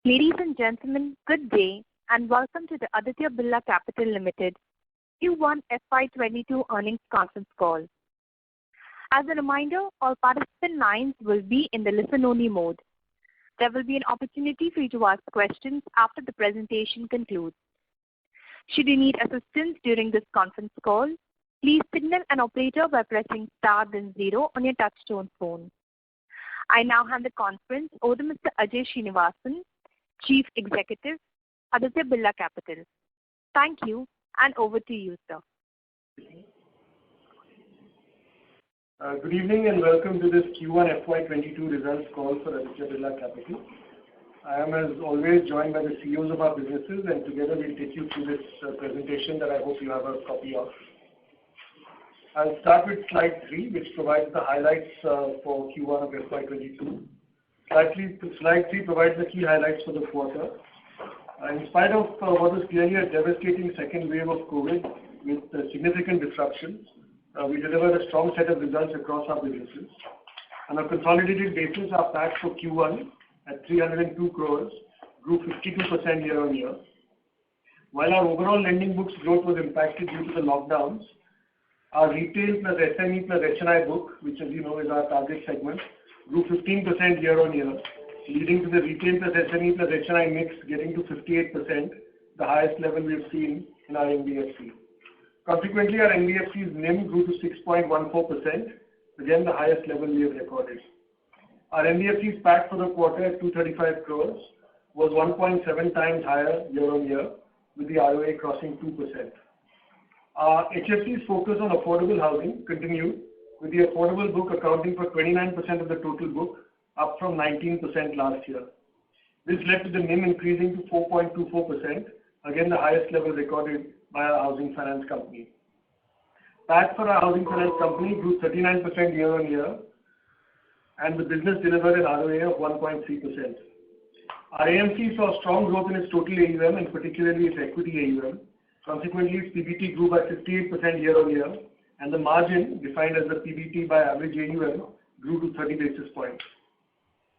Ladies and gentlemen, good day and welcome to the Aditya Birla Capital Limited Q1 FY22 earnings conference call. As a reminder, all participant lines will be in the listen-only mode. There will be an opportunity for you to ask questions after the presentation concludes. Should you need assistance during this conference call, please signal an operator by pressing star then 0 on your touchtone phone. I now hand the conference over to Mr. Ajay Srinivasan, Chief Executive, Aditya Birla Capital. Thank you, and over to you, sir. Good evening and welcome to this Q1 FY22 results call for Aditya Birla Capital. I am as always joined by the CEOs of our businesses, and together we'll take you through this presentation that I hope you have a copy of. I'll start with slide 3, which provides the highlights for Q1 of FY22. Slide 3 provides the key highlights for the quarter. In spite of what was clearly a devastating second wave of COVID with significant disruptions, we delivered a strong set of results across our businesses. On a consolidated basis, our PAT for Q1 at 302 crores grew 52% year-on-year. While our overall lending books growth was impacted due to the lockdowns, our retail plus SME plus HNI book, which as you know is our target segment, grew 15% year-on-year, leading to the retail plus SME plus HNI mix getting to 58%, the highest level we have seen in our NBFC. Consequently, our NBFC's NIM grew to 6.14%, again the highest level we have recorded. Our NBFC's PAT for the quarter at 235 crores was 1.7 times higher year-on-year, with the ROA crossing 2%. Our HFC's focus on affordable housing continued, with the affordable book accounting for 29% of the total book, up from 19% last year. This led to the NIM increasing to 4.24%, again the highest level recorded by our housing finance company. PAT for our housing finance company grew 39% year-on-year, and the business delivered an ROA of 1.3%. Our AMC saw strong growth in its total AUM and particularly its equity AUM. Consequently, its PBT grew by 58% year-on-year, and the margin, defined as the PBT by average AUM, grew to 30 basis points.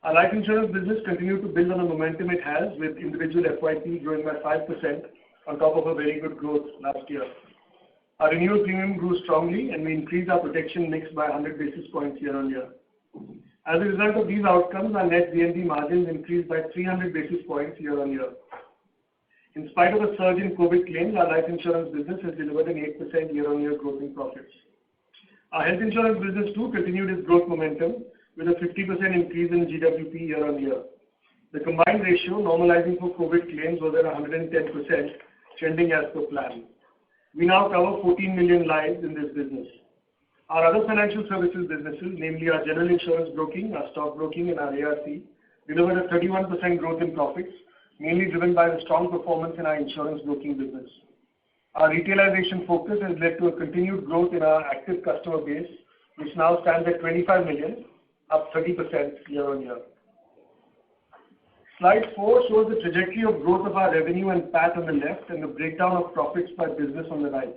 Our life insurance business continued to build on the momentum it has, with individual FYP growing by 5% on top of a very good growth last year. Our renewal premium grew strongly, and we increased our protection mix by 100 basis points year-on-year. As a result of these outcomes, our net VNB margins increased by 300 basis points year-on-year. In spite of a surge in COVID claims, our life insurance business has delivered an 8% year-on-year growth in profits. Our health insurance business too continued its growth momentum with a 50% increase in GWP year-on-year. The combined ratio, normalizing for COVID claims, was at 110%, trending as per plan. We now cover 14 million lives in this business. Our other financial services businesses, namely our general insurance broking, our stock broking and our ARC, delivered a 31% growth in profits, mainly driven by the strong performance in our insurance broking business. Our retailization focus has led to a continued growth in our active customer base, which now stands at 25 million, up 30% year-on-year. Slide 4 shows the trajectory of growth of our revenue and PAT on the left and the breakdown of profits by business on the right.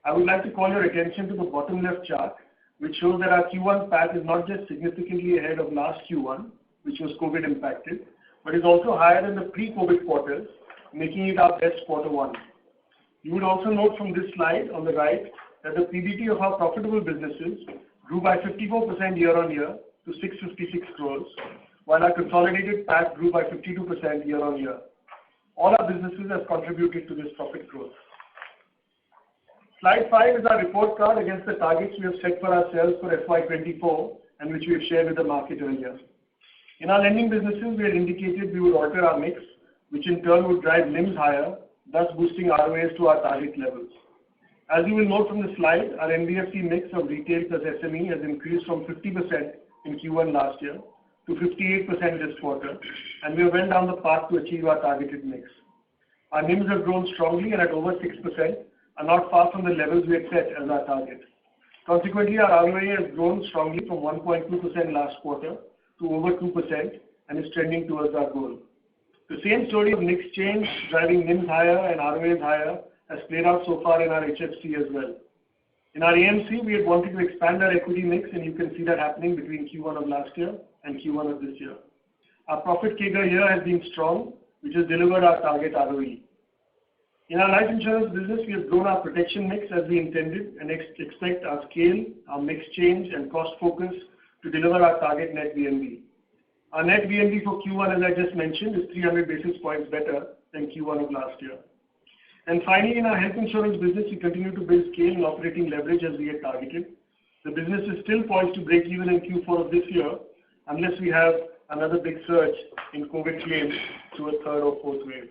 I would like to call your attention to the bottom left chart, which shows that our Q1 PAT is not just significantly ahead of last Q1, which was COVID impacted, but is also higher than the pre-COVID quarters, making it our best quarter one. You would also note from this slide on the right that the PBT of our profitable businesses grew by 54% year-on-year to 656 crores, while our consolidated PAT grew by 52% year-on-year. All our businesses have contributed to this profit growth. Slide 5 is our report card against the targets we have set for ourselves for FY24 and which we have shared with the market earlier. In our lending businesses, we had indicated we would alter our mix, which in turn would drive NIMs higher, thus boosting ROAs to our target levels. As you will note from the slide, our NBFC mix of retail plus SME has increased from 50% in Q1 last year to 58% this quarter, and we are well down the path to achieve our targeted mix. Our NIMs have grown strongly and at over 6% are not far from the levels we had set as our target. Consequently, our ROA has grown strongly from 1.2% last quarter to over 2% and is trending towards our goal. The same story of mix change driving NIMs higher and ROAs higher has played out so far in our HFC as well. In our AMC, we had wanted to expand our equity mix, and you can see that happening between Q1 of last year and Q1 of this year. Our profit CAGR here has been strong, which has delivered our target ROE. In our life insurance business, we have grown our protection mix as we intended and expect our scale, our mix change and cost focus to deliver our target net VNB. Our net VNB for Q1, as I just mentioned, is 300 basis points better than Q1 of last year. And finally, in our health insurance business, we continue to build scale and operating leverage as we had targeted. The business is still poised to break even in Q4 of this year, unless we have another big surge in COVID claims through a third or fourth wave.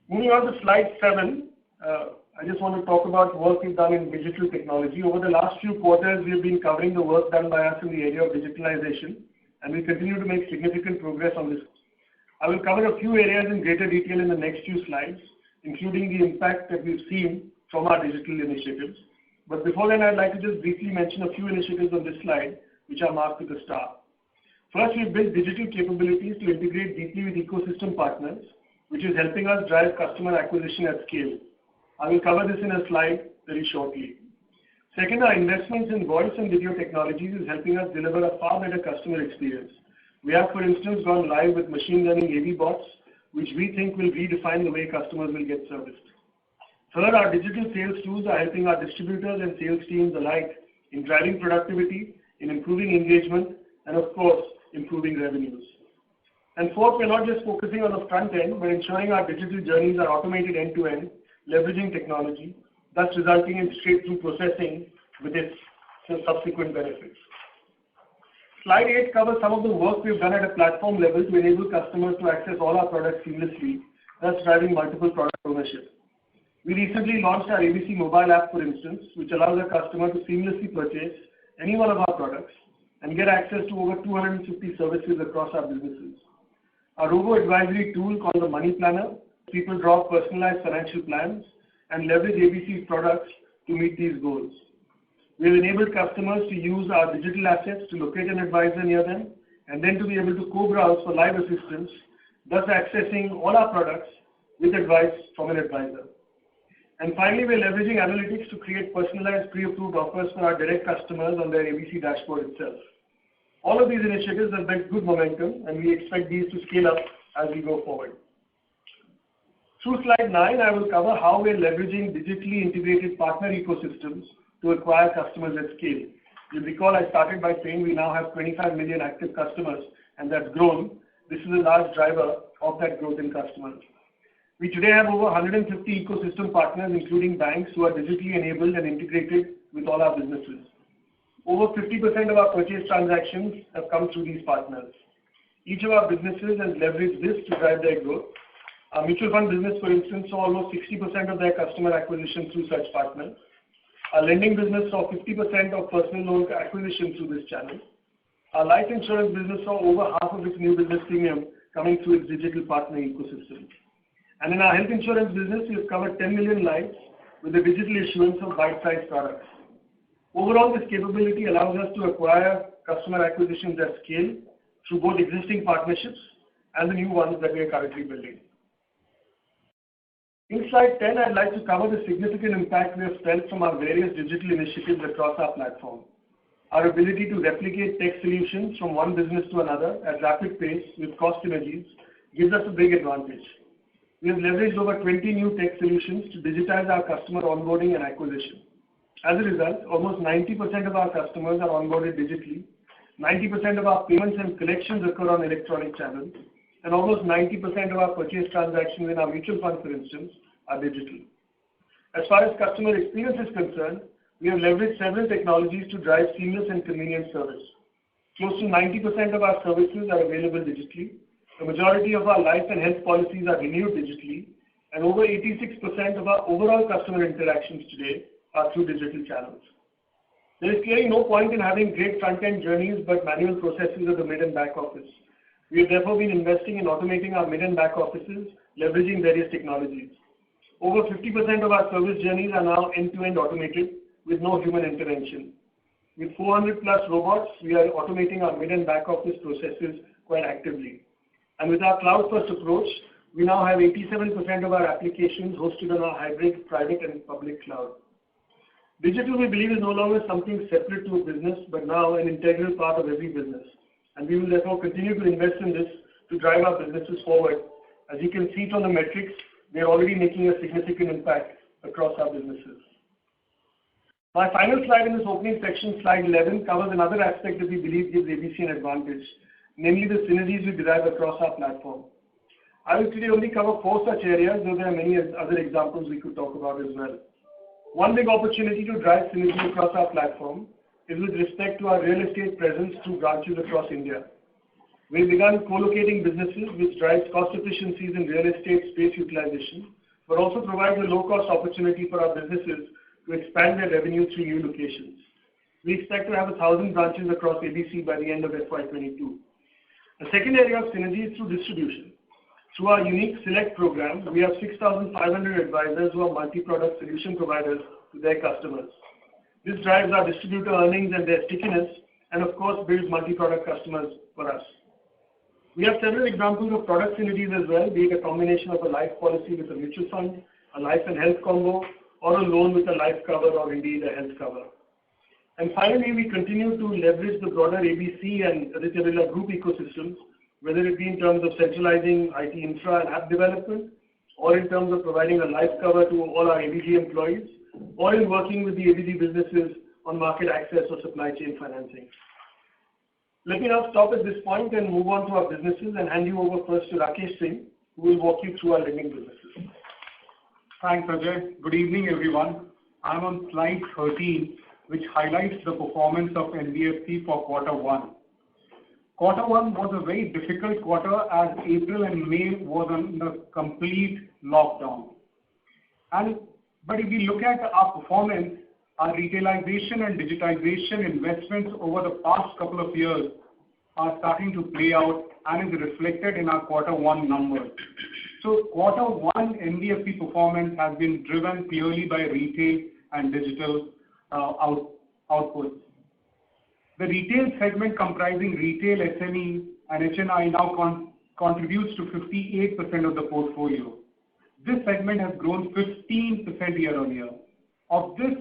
Moving on to slide 7, I just want to talk about work we've done in digital technology. Over the last few quarters, we have been covering the work done by us in the area of digitalization, and we continue to make significant progress on this. I will cover a few areas in greater detail in the next few slides, including the impact that we've seen from our digital initiatives. But before then, I'd like to just briefly mention a few initiatives on this slide, which are marked with a star. First, we've built digital capabilities to integrate deeply with ecosystem partners, which is helping us drive customer acquisition at scale. I will cover this in a slide very shortly. Second, our investments in voice and video technologies is helping us deliver a far better customer experience. We have, for instance, gone live with machine learning AV bots, which we think will redefine the way customers will get serviced. Third, our digital sales tools are helping our distributors and sales teams alike in driving productivity, in improving engagement, and of course, improving revenues. And fourth, we're not just focusing on the front end, but ensuring our digital journeys are automated end-to-end, leveraging technology, thus resulting in straight-through processing with its subsequent benefits. Slide 8 covers some of the work we've done at a platform level to enable customers to access all our products seamlessly, thus driving multiple product ownership. We recently launched our ABC mobile app, for instance, which allows a customer to seamlessly purchase any one of our products and get access to over 250 services across our businesses. Our robo-advisory tool called the Money Planner, people draw personalized financial plans and leverage ABC products to meet these goals. We have enabled customers to use our digital assets to locate an advisor near them and then to be able to co-browse for live assistance, thus accessing all our products with advice from an advisor. And finally, we're leveraging analytics to create personalized pre-approved offers for our direct customers on their ABC dashboard itself. All of these initiatives have built good momentum, and we expect these to scale up as we go forward. Through slide 9, I will cover how we're leveraging digitally integrated partner ecosystems to acquire customers at scale. You'll recall I started by saying we now have 25 million active customers, and that's grown. This is a large driver of that growth in customers. We today have over 150 ecosystem partners, including banks, who are digitally enabled and integrated with all our businesses. Over 50% of our purchase transactions have come through these partners. Each of our businesses has leveraged this to drive their growth. Our mutual fund business, for instance, saw almost 60% of their customer acquisition through such partners. Our lending business saw 50% of personal loan acquisition through this channel. Our life insurance business saw over half of its new business premium coming through its digital partner ecosystem. And in our health insurance business, we have covered 10 million lives with the digital issuance of bite-sized products. Overall, this capability allows us to acquire customer acquisitions at scale through both existing partnerships and the new ones that we are currently building. In slide 10, I'd like to cover the significant impact we have felt from our various digital initiatives across our platform. Our ability to replicate tech solutions from one business to another at rapid pace with cost synergies gives us a big advantage. We have leveraged over 20 new tech solutions to digitize our customer onboarding and acquisition. As a result, almost 90% of our customers are onboarded digitally, 90% of our payments and collections occur on electronic channels, and almost 90% of our purchase transactions in our mutual fund, for instance, are digital. As far as customer experience is concerned, we have leveraged several technologies to drive seamless and convenient service. Close to 90% of our services are available digitally. The majority of our life and health policies are renewed digitally, and over 86% of our overall customer interactions today are through digital channels. There is clearly no point in having great front-end journeys but manual processes at the mid and back office. We have therefore been investing in automating our mid and back offices, leveraging various technologies. Over 50% of our service journeys are now end-to-end automated with no human intervention. With 400 plus robots, we are automating our mid and back office processes quite actively. And with our cloud-first approach, we now have 87% of our applications hosted on our hybrid private and public cloud. Digital, we believe, is no longer something separate to a business, but now an integral part of every business. and we will therefore continue to invest in this to drive our businesses forward. As you can see from the metrics, we are already making a significant impact across our businesses. My final slide in this opening section, slide 11, covers another aspect that we believe gives ABC an advantage, namely the synergies we derive across our platform. I will today only cover 4 such areas, though there are many other examples we could talk about as well. One big opportunity to drive synergy across our platform is with respect to our real estate presence through branches across India. We've begun co-locating businesses, which drives cost efficiencies in real estate space utilization, but also provides a low-cost opportunity for our businesses to expand their revenue through new locations. We expect to have 1,000 branches across ABC by the end of FY22. The second area of synergy is through distribution. Through our unique Select program, we have 6,500 advisors who are multi-product solution providers to their customers. This drives our distributor earnings and their stickiness, and of course builds multi-product customers for us. We have several examples of product synergies as well, be it a combination of a life policy with a mutual fund, a life and health combo, or a loan with a life cover or indeed a health cover. And finally, we continue to leverage the broader ABC and Aditya Birla Group ecosystems, whether it be in terms of centralizing IT infra and app development, or in terms of providing a life cover to all our ABG employees, or in working with the ABG businesses on market access or supply chain financing. Let me now stop at this point and move on to our businesses and hand you over first to Rakesh Singh, who will walk you through our lending businesses. Thanks, Ajay. Good evening, everyone. I'm on slide 13, which highlights the performance of NBFC for quarter 1. Quarter 1 was a very difficult quarter as April and May was under complete lockdown. But if we look at our performance, our retailization and digitization investments over the past couple of years are starting to play out and is reflected in our quarter 1 numbers. So quarter 1 NBFC performance has been driven purely by retail and digital outputs. The retail segment comprising retail, SME and HNI now contributes to 58% of the portfolio. This segment has grown 15% year on year. Of this,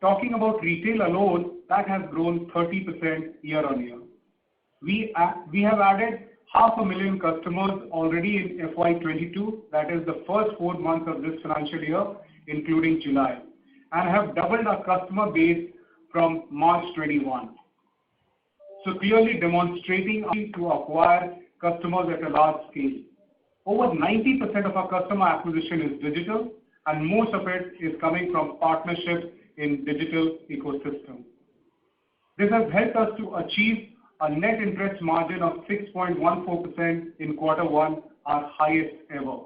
talking about retail alone, that has grown 30% year on year. We have added 500,000 customers already in FY22, that is the first 4 months of this financial year, including July, and have doubled our customer base from March 21. So clearly demonstrating to acquire customers at a large scale. Over 90% of our customer acquisition is digital, and most of it is coming from partnerships in digital ecosystem. This has helped us to achieve a net interest margin of 6.14% in quarter 1, our highest ever.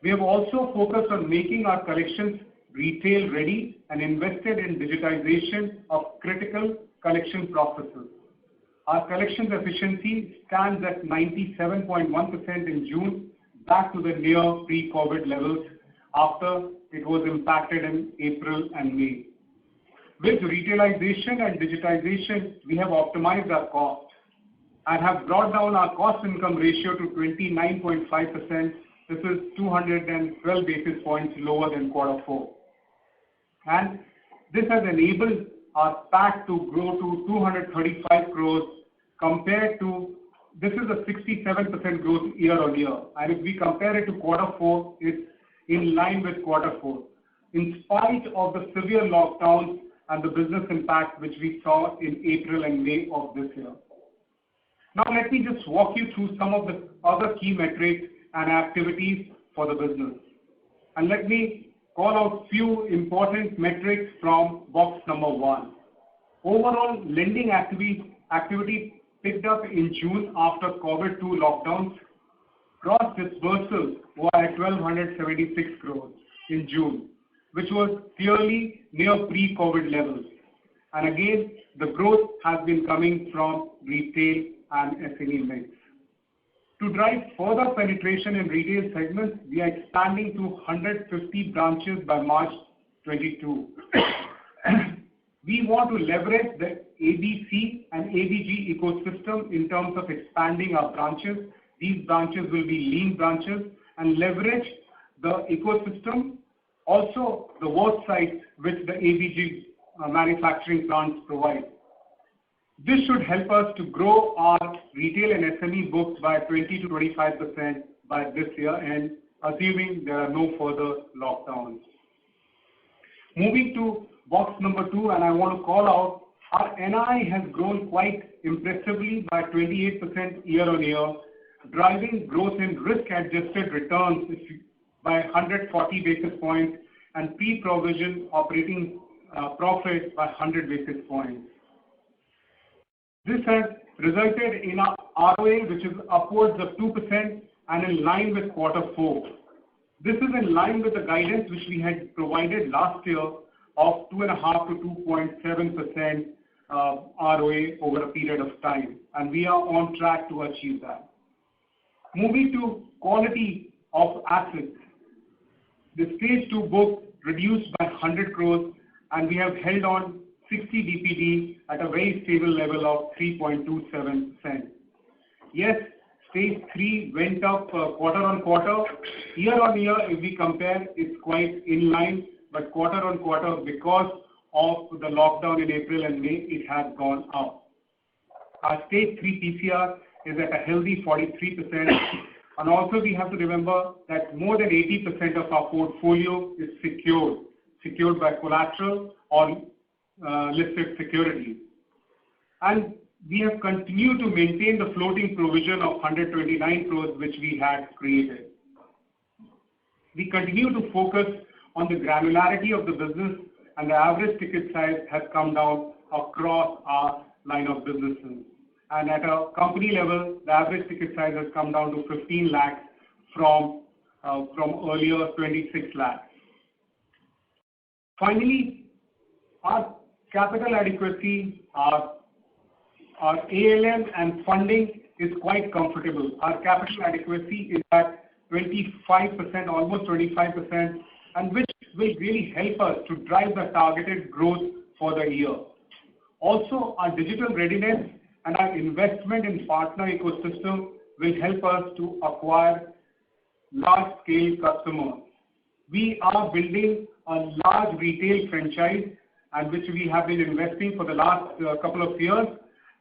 We have also focused on making our collections retail ready and invested in digitization of critical collection processes. Our collections efficiency stands at 97.1% in June, back to the near pre-COVID levels after it was impacted in April and May. With retailization and digitization, we have optimized our cost and have brought down our cost-income ratio to 29.5%. This is 212 basis points lower than quarter 4. And this has enabled our PAT to grow to 235 crores compared to, this is a 67% growth year on year. And if we compare it to quarter 4, it's in line with quarter 4, in spite of the severe lockdowns and the business impact which we saw in April and May of this year. Now let me just walk you through some of the other key metrics and activities for the business. And let me call out few important metrics from box number 1. Overall lending activity picked up in June after COVID-2 lockdowns. Gross disbursements were at 1,276 crores in June, which was clearly near pre-COVID levels. And again, the growth has been coming from retail and SME mix. To drive further penetration in retail segments, we are expanding to 150 branches by March 22. We want to leverage the ABC and ABG ecosystem in terms of expanding our branches. These branches will be lean branches and leverage the ecosystem, also the work sites which the ABG manufacturing plants provide. This should help us to grow our retail and SME books by 20 to 25% by this year, and assuming there are no further lockdowns. Moving to box number 2, and I want to call out, our NII has grown quite impressively by 28% year on year, driving growth in risk-adjusted returns by 140 basis points and pre-provision operating profit by 100 basis points. This has resulted in a ROA which is upwards of 2% and in line with quarter 4. This is in line with the guidance which we had provided last year of 2.5 to 2.7% ROA over a period of time, and we are on track to achieve that. Moving to quality of assets, the stage 2 book reduced by 100 crores, and we have held on 60 DPD at a very stable level of 3.27%. Yes, stage 3 went up quarter on quarter. Year on year, if we compare, it's quite in line, but quarter on quarter, because of the lockdown in April and May, it has gone up. Our stage 3 PCR is at a healthy 43%, and also we have to remember that more than 80% of our portfolio is secured by collateral or listed securities. And we have continued to maintain the floating provision of 129 crores which we had created. We continue to focus on the granularity of the business, and the average ticket size has come down across our line of businesses. And at a company level, the average ticket size has come down to 15 lakhs from earlier 26 lakhs. Finally, our capital adequacy, our ALM and funding is quite comfortable. Our capital adequacy is at 25%, almost 25%, and which will really help us to drive the targeted growth for the year. Also, our digital readiness and our investment in partner ecosystem will help us to acquire large-scale customers. We are building a large retail franchise, and which we have been investing for the last couple of years,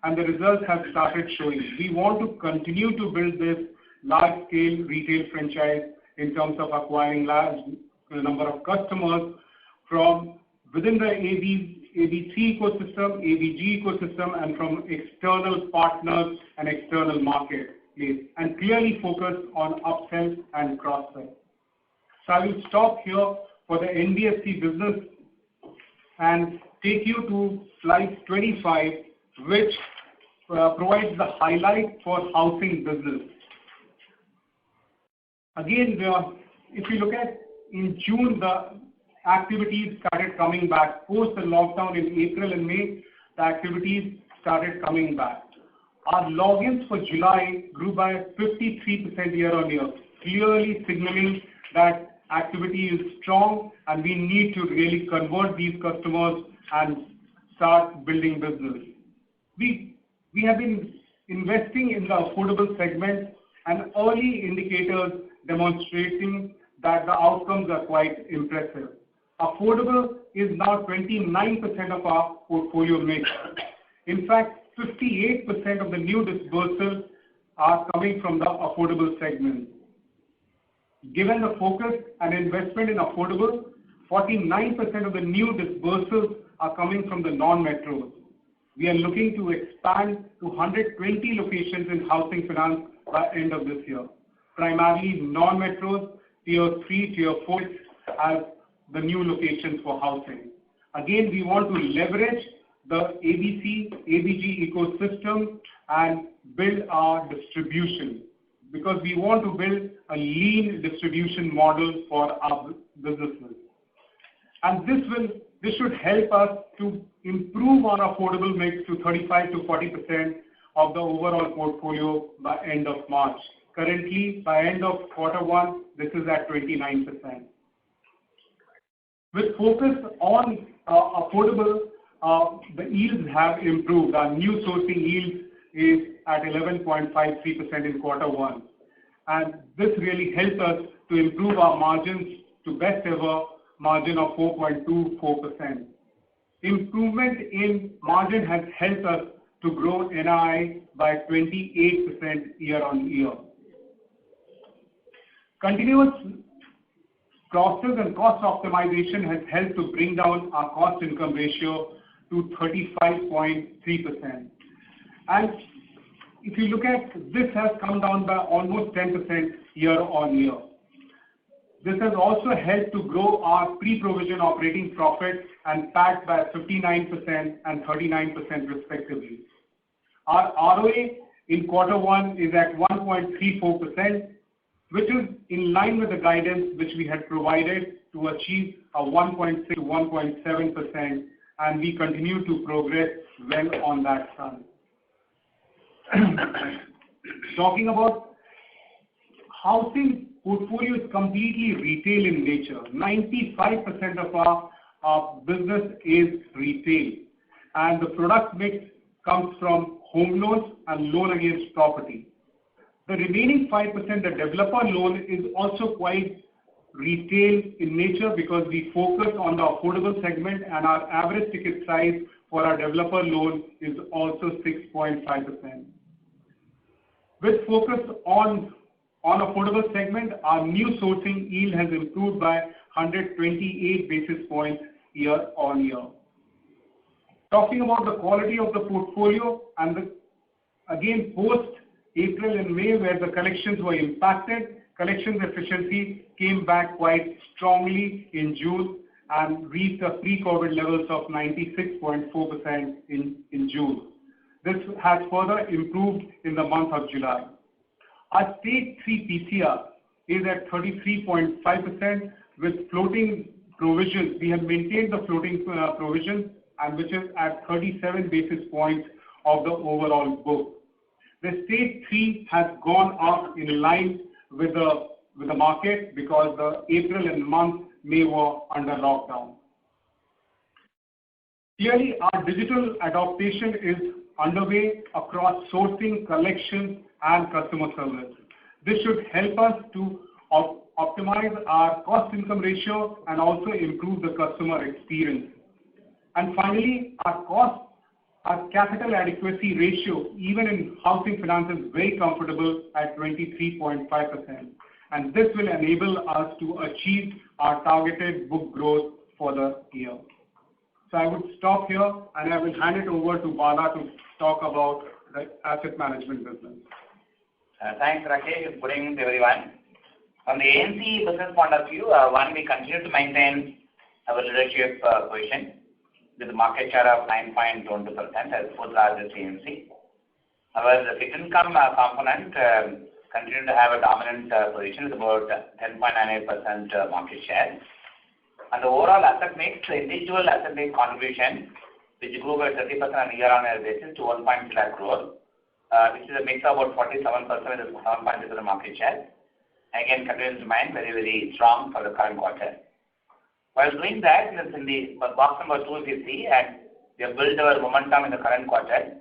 and the results have started showing. We want to continue to build this large-scale retail franchise in terms of acquiring large number of customers from within the ABC ecosystem, ABG ecosystem, and from external partners and external marketplace, and clearly focus on upsell and cross-sell. So I will stop here for the NBFC business and take you to slide 25, which provides the highlight for housing business. Again, if you look at in June, the activities started coming back. Post the lockdown in April and May, the activities started coming back. Our logins for July grew by 53% year on year, clearly signaling that activity is strong and we need to really convert these customers and start building business. We have been investing in the affordable segment, and early indicators demonstrating that the outcomes are quite impressive. Affordable is now 29% of our portfolio mix. In fact, 58% of the new disbursements are coming from the affordable segment. Given the focus and investment in affordable, 49% of the new disbursements are coming from the non-metros. We are looking to expand to 120 locations in housing finance by end of this year, primarily non-metros, tier 3, tier 4 as the new locations for housing. Again, we want to leverage the ABC, ABG ecosystem and build our distribution, because we want to build a lean distribution model for our businesses. And this should help us to improve our affordable mix to 35 to 40% of the overall portfolio by end of March. Currently, by end of quarter 1, this is at 29%. With focus on affordable, the yields have improved. Our new sourcing yield is at 11.53% in quarter 1. And this really helps us to improve our margins to best ever margin of 4.24%. Improvement in margin has helped us to grow NII by 28% year-on-year. Continuous process and cost optimization has helped to bring down our cost-income ratio to 35.3%. And if you look at this, has come down by almost 10% year-on-year. This has also helped to grow our pre-provision operating profit and PAT by 59% and 39% respectively. Our ROA in quarter one is at 1.34%, which is in line with the guidance which we had provided to achieve a 1.6 to 1.7%, and we continue to progress well on that front. Talking about housing portfolio is completely retail in nature. 95% of our business is retail, and the product mix comes from home loans and loan against property. The remaining 5%, the developer loan, is also quite retail in nature because we focus on the affordable segment, and our average ticket size for our developer loan is also 6.5%. With focus on affordable segment, our new sourcing yield has improved by 128 basis points year-on-year. Talking about the quality of the portfolio, and again post April and May, where the collections were impacted, collections efficiency came back quite strongly in June and reached the pre-COVID levels of 96.4% in June. This has further improved in the month of July. Our stage 3 PCR is at 33.5% with floating provisions. We have maintained the floating provisions, and which is at 37 basis points of the overall book. The stage 3 has gone up in line with the market because the April and month May were under lockdown. Clearly, our digital adaptation is underway across sourcing, collections, and customer service. This should help us to optimize our cost-income ratio and also improve the customer experience. And finally, our capital adequacy ratio, even in housing finance, is very comfortable at 23.5%. And this will enable us to achieve our targeted book growth for the year. So I would stop here and I will hand it over to Bala to talk about the asset management business. Thanks, Rakesh. Good evening to everyone. From the AMC business point of view, we continue to maintain our leadership position with a market share of 9.12% as fourth largest AMC. Our fixed income component continue to have a dominant position with about 10.98% market share. And the overall asset mix, individual asset mix contribution, which grew by 30% on a year-on-year basis to 1.3 lakh crore, which is a mix of about 47% with 7.6% market share. Again, continues to remain very, very strong for the current quarter. While doing that, in the box number 2, if you see, and we have built our momentum in the current quarter,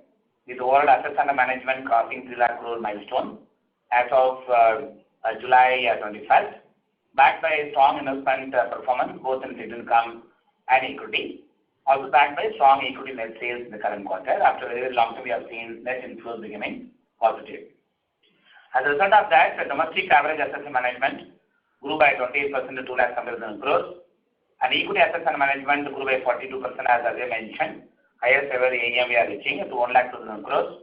with overall assets under management crossing 3 lakh crore milestone as of July 21st, backed by a strong investment performance both in fixed income and equity. Also backed by strong equity net sales in the current quarter. After a very long time, we have seen net inflows becoming positive. As a result of that, the domestic average assets under management grew by 28% to 2 lakh crore, and equity assets under management grew by 42%, as I mentioned. Highest ever AUM we are reaching to 1 lakh crore,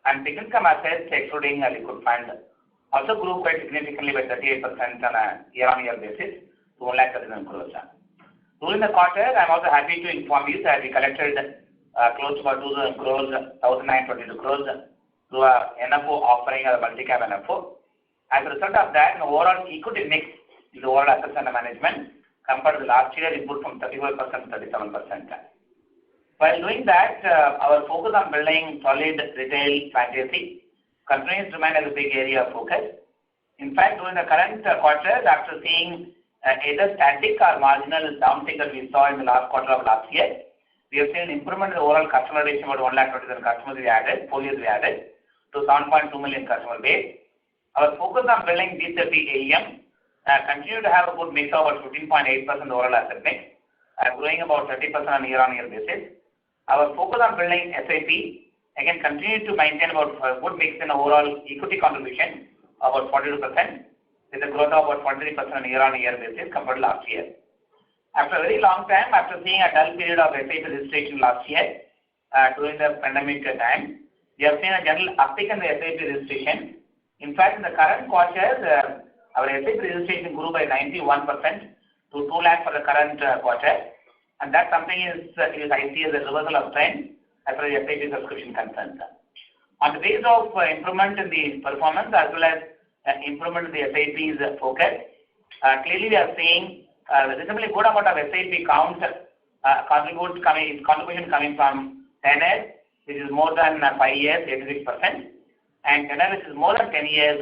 and fixed income assets, excluding a liquid fund, also grew quite significantly by 38% on a year-on-year basis to 1 lakh crore. During the quarter, I am also happy to inform you that we collected close to about 2,000 crore, 1,922 crore through a NFO offering, a multi-cap NFO. As a result of that, the overall equity mix in the overall assets under management compared to last year improved from 34% to 37%. While doing that, our focus on building solid retail franchise continues to remain as a big area of focus. In fact, during the current quarter, after seeing either static or marginal downtick that we saw in the last quarter of last year, we have seen an improvement in the overall customer ratio, about 1,20,000 customers we added, 4 years we added, to 7.2 million customer base. Our focus on building B30 AUM continue to have a good mix of about 15.8% overall asset mix, growing about 30% on a year-on-year basis. Our focus on building SIP, again continued to maintain about a good mix in overall equity contribution, about 42%, with a growth of about 43% on a year-on-year basis compared to last year. After a very long time, after seeing a dull period of SIP registration last year, during the pandemic time, we have seen a general uptick in the SIP registration. In fact, in the current quarter, our SIP registration grew by 91% to 2 lakh for the current quarter, and that something is I see as a reversal of trend as far as SIP subscription concerned. On the basis of improvement in the performance as well as improvement in the SIP's focus, clearly we are seeing reasonably good amount of SIP count contribution coming from tenors, which is more than 5 years, 86%, and tenor which is more than 10 years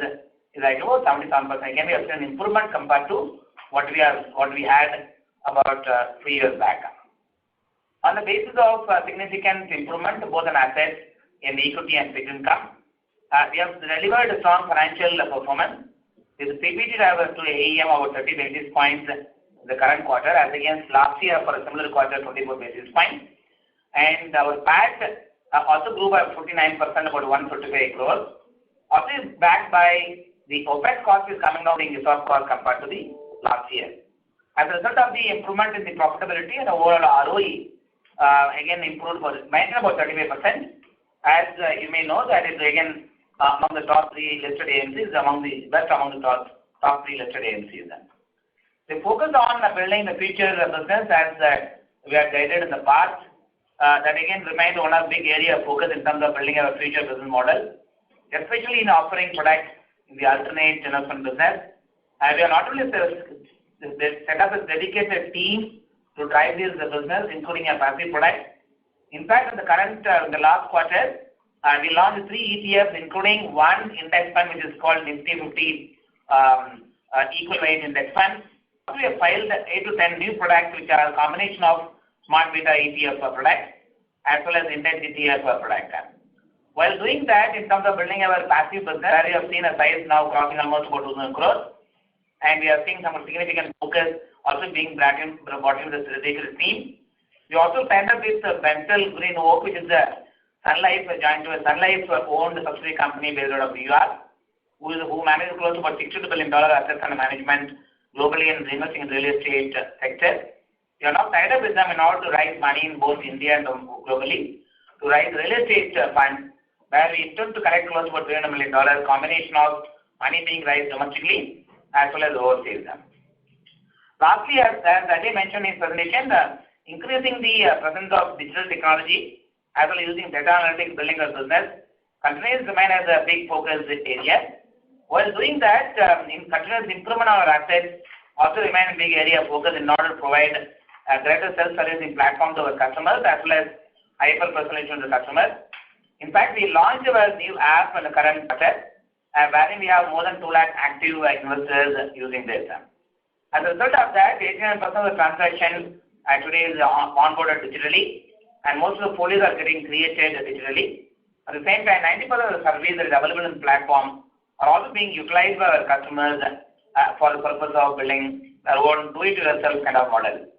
is like about 77%. Again, we have seen an improvement compared to what we had about 3 years back. On the basis of significant improvement both in assets in equity and fixed income, we have delivered a strong financial performance with PBT drivers to AEM over 30 basis points in the current quarter as against last year for a similar quarter 24 basis points. And our PAT also grew by 49%, about 155 crores. Also is backed by the OPEX cost is coming down in the ESOP cost compared to the last year. As a result of the improvement in the profitability and overall ROE, again improved for maintained about 35%. As you may know, that is again among the top 3 listed AMCs, among the top 3 listed AMCs. The focus on building the future business as we have guided in the past, that again remains one of the big area of focus in terms of building our future business model, especially in offering products in the alternate investment business. We are not only set up a dedicated team to drive this business, including a passive product. In fact, in the last quarter, we launched 3 ETFs, including one index fund which is called Nifty 50 Equal Weight Index Fund. We have filed 8 to 10 new products which are a combination of Smart Beta ETF product as well as Index ETF product. While doing that, in terms of building our passive business, we have seen a size now crossing almost about 2,000 crores, and we are seeing some significant focus also being brought in the dedicated team. We also signed up with Bentel Green Oak, which is a Sun Life joined to a Sun Life owned subsidiary company based out of New York, who manages close to about $62 billion assets under management globally and investing in real estate sector. We are now tied up with them in order to raise money in both India and globally to raise real estate funds, where we intend to collect close to about $300 million, combination of money being raised domestically as well as overseas. Lastly, as Ajay mentioned in his presentation, increasing the presence of digital technology as well as using data analytics building our business continues to remain as a big focus area. While doing that, in continuous improvement of our assets also remain a big area of focus in order to provide a greater self-servicing platform to our customers as well as hyper-personalization to the customers. In fact, we launched our new app in the current quarter, wherein we have more than 2 lakh active investors using this. As a result of that, 89% of the transactions today is onboarded digitally, and most of the folios are getting created digitally. At the same time, 90% of the services that is available in the platform are also being utilized by our customers for the purpose of building their own do-it-yourself kind of model.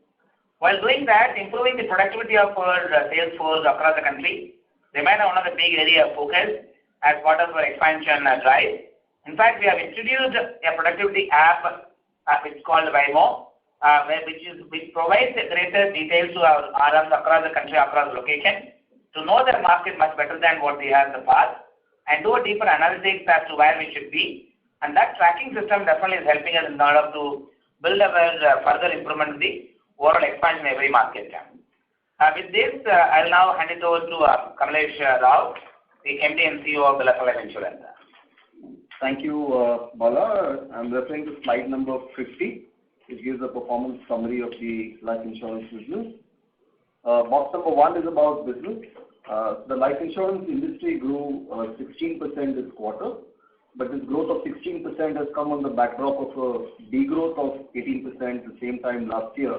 While doing that, improving the productivity of our sales force across the country remains one of the big area of focus as part of our expansion drive. In fact, we have introduced a productivity app which is called Waymo, which provides greater details to our RMs across the country, across location, to know their market much better than what we had in the past, and do a deeper analytics as to where we should be. And that tracking system definitely is helping us in order to build our further improvement in the overall expansion in every market. With this, I'll now hand it over to Kamlesh Rao, the MD and CEO of Birla Life Insurance. Thank you, Bala. I'm referring to slide number 50, which gives a performance summary of the life insurance business. Box number 1 is about business. The life insurance industry grew 16% this quarter, but this growth of 16% has come on the backdrop of a degrowth of 18% the same time last year,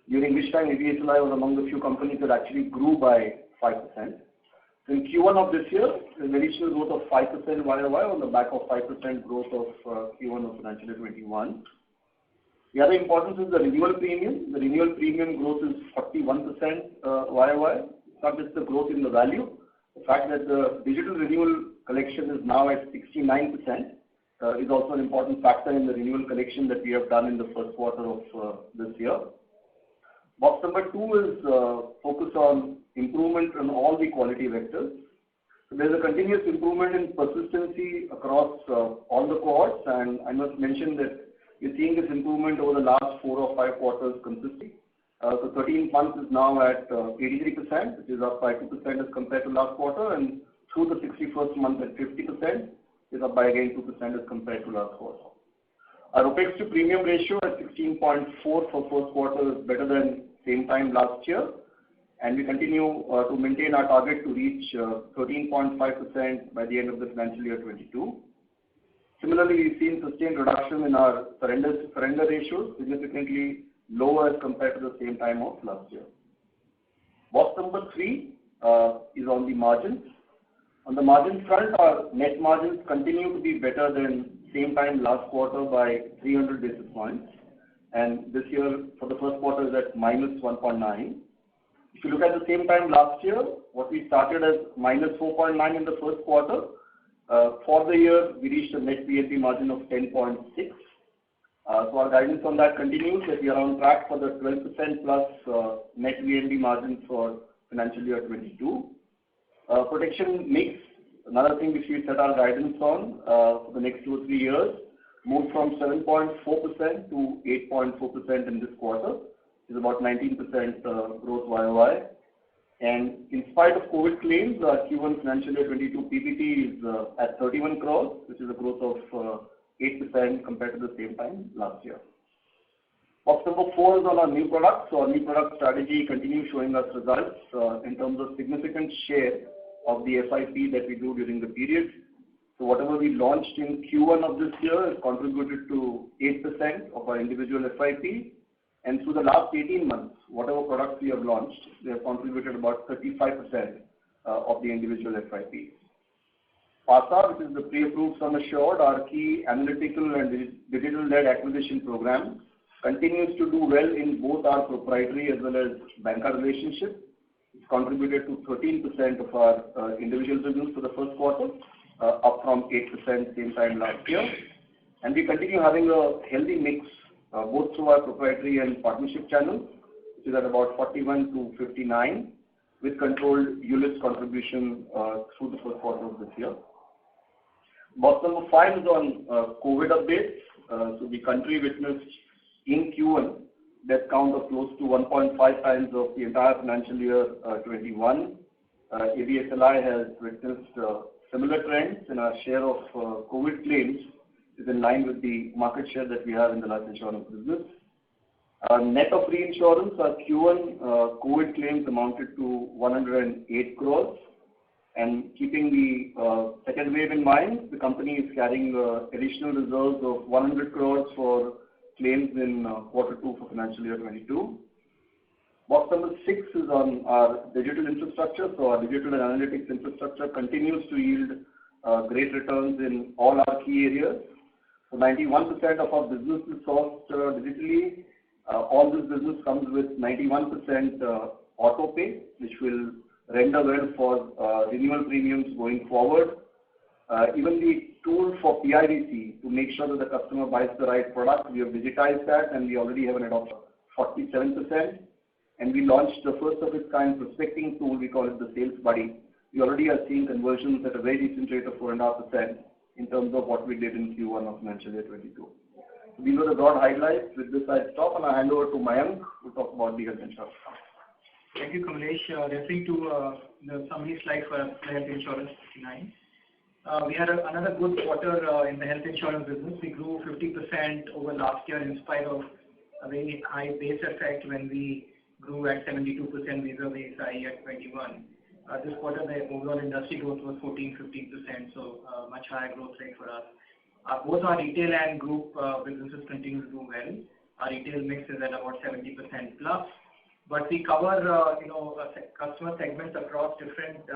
during which time ABSLI was among the few companies that actually grew by 5%. In Q1 of this year, an additional growth of 5% YOY on the back of 5% growth of Q1 of financial year 21. The other importance is the renewal premium. The renewal premium growth is 41% YOY. It's not just the growth in the value, The fact that the digital renewal collection is now at 69% is also an important factor in the renewal collection that we have done in the first quarter of this year. Box number 2 is focus on improvement on all the quality vectors. So there's a continuous improvement in persistency across all the cohorts, and I must mention that we're seeing this improvement over the last 4 or 5 quarters consistently. So 13 months is now at 83%, which is up by 2% as compared to last quarter, and through the 61st month at 50% is up by again 2% as compared to last quarter. Our OPEX to premium ratio at 16.4 for first quarter is better than same time last year, and we continue to maintain our target to reach 13.5% by the end of the financial year 22. Similarly, we've seen sustained reduction in our surrender ratios, significantly lower as compared to the same time of last year. Box number 3 is on the margins. On the margin front, our net margins continue to be better than same time last quarter by 300 basis points, and this year for the first quarter is at minus 1.9. If you look at the same time last year, what we started as minus 4.9 in the first quarter, for the year we reached a net VNB margin of 10.6. So our guidance on that continues, that we are on track for the 12% plus net VNB margin for financial year 22. Protection mix, another thing which we set our guidance on for the next 2 or 3 years, moved from 7.4% to 8.4% in this quarter, which is about 19% growth YOY. And in spite of COVID claims, Q1 financial year 22 PBT is at 31 crores, which is a growth of 8% compared to the same time last year. Box number 4 is on our new products. So our new product strategy continues showing us results in terms of significant share of the FIP that we do during the period. So whatever we launched in Q1 of this year has contributed to 8% of our individual FIP. And through the last 18 months, whatever products we have launched, they have contributed about 35% of the individual FIP. PASA, which is the pre-approved sum assured, our key analytical and digital-led acquisition program, continues to do well in both our proprietary as well as banker relationship. It's contributed to 13% of our individual business for the first quarter, up from 8% same time last year. And we continue having a healthy mix both through our proprietary and partnership channels, which is at about 41 to 59, with controlled ULIPs contribution through the first quarter of this year. Box number 5 is on COVID updates. So the country witnessed in Q1 death count of close to 1.5 times of the entire financial year 21. ABSLI has witnessed similar trends, and our share of COVID claims is in line with the market share that we have in the life insurance business. Net of reinsurance, our Q1 COVID claims amounted to 108 crores. And keeping the second wave in mind, the company is carrying additional reserves of 100 crores for claims in quarter 2 for financial year 22. Box number 6 is on our digital infrastructure. So our digital and analytics infrastructure continues to yield great returns in all our key areas. So 91% of our business is sourced digitally. All this business comes with 91% auto pay, which will render well for renewal premiums going forward. Even the tool for PIDC to make sure that the customer buys the right product, we have digitized that, and we already have an adoption of 47%. And we launched the first of its kind prospecting tool, we call it the Sales Buddy. We already are seeing conversions at a very decent rate of 4.5% in terms of what we did in Q1 of financial year 22. So these are the broad highlights. With this, I stop and I hand over to Mayank to talk about the health insurance. Thank you, Kamlesh. Referring to the summary slide for health insurance 59. We had another good quarter in the health insurance business. We grew 50% over last year in spite of a very high base effect when we grew at 72% vis-a-vis IE at 21. This quarter, the overall industry growth was 14-15%, so much higher growth rate for us. Both our retail and group businesses continue to do well. Our retail mix is at about 70% plus. But we cover, customer segments across different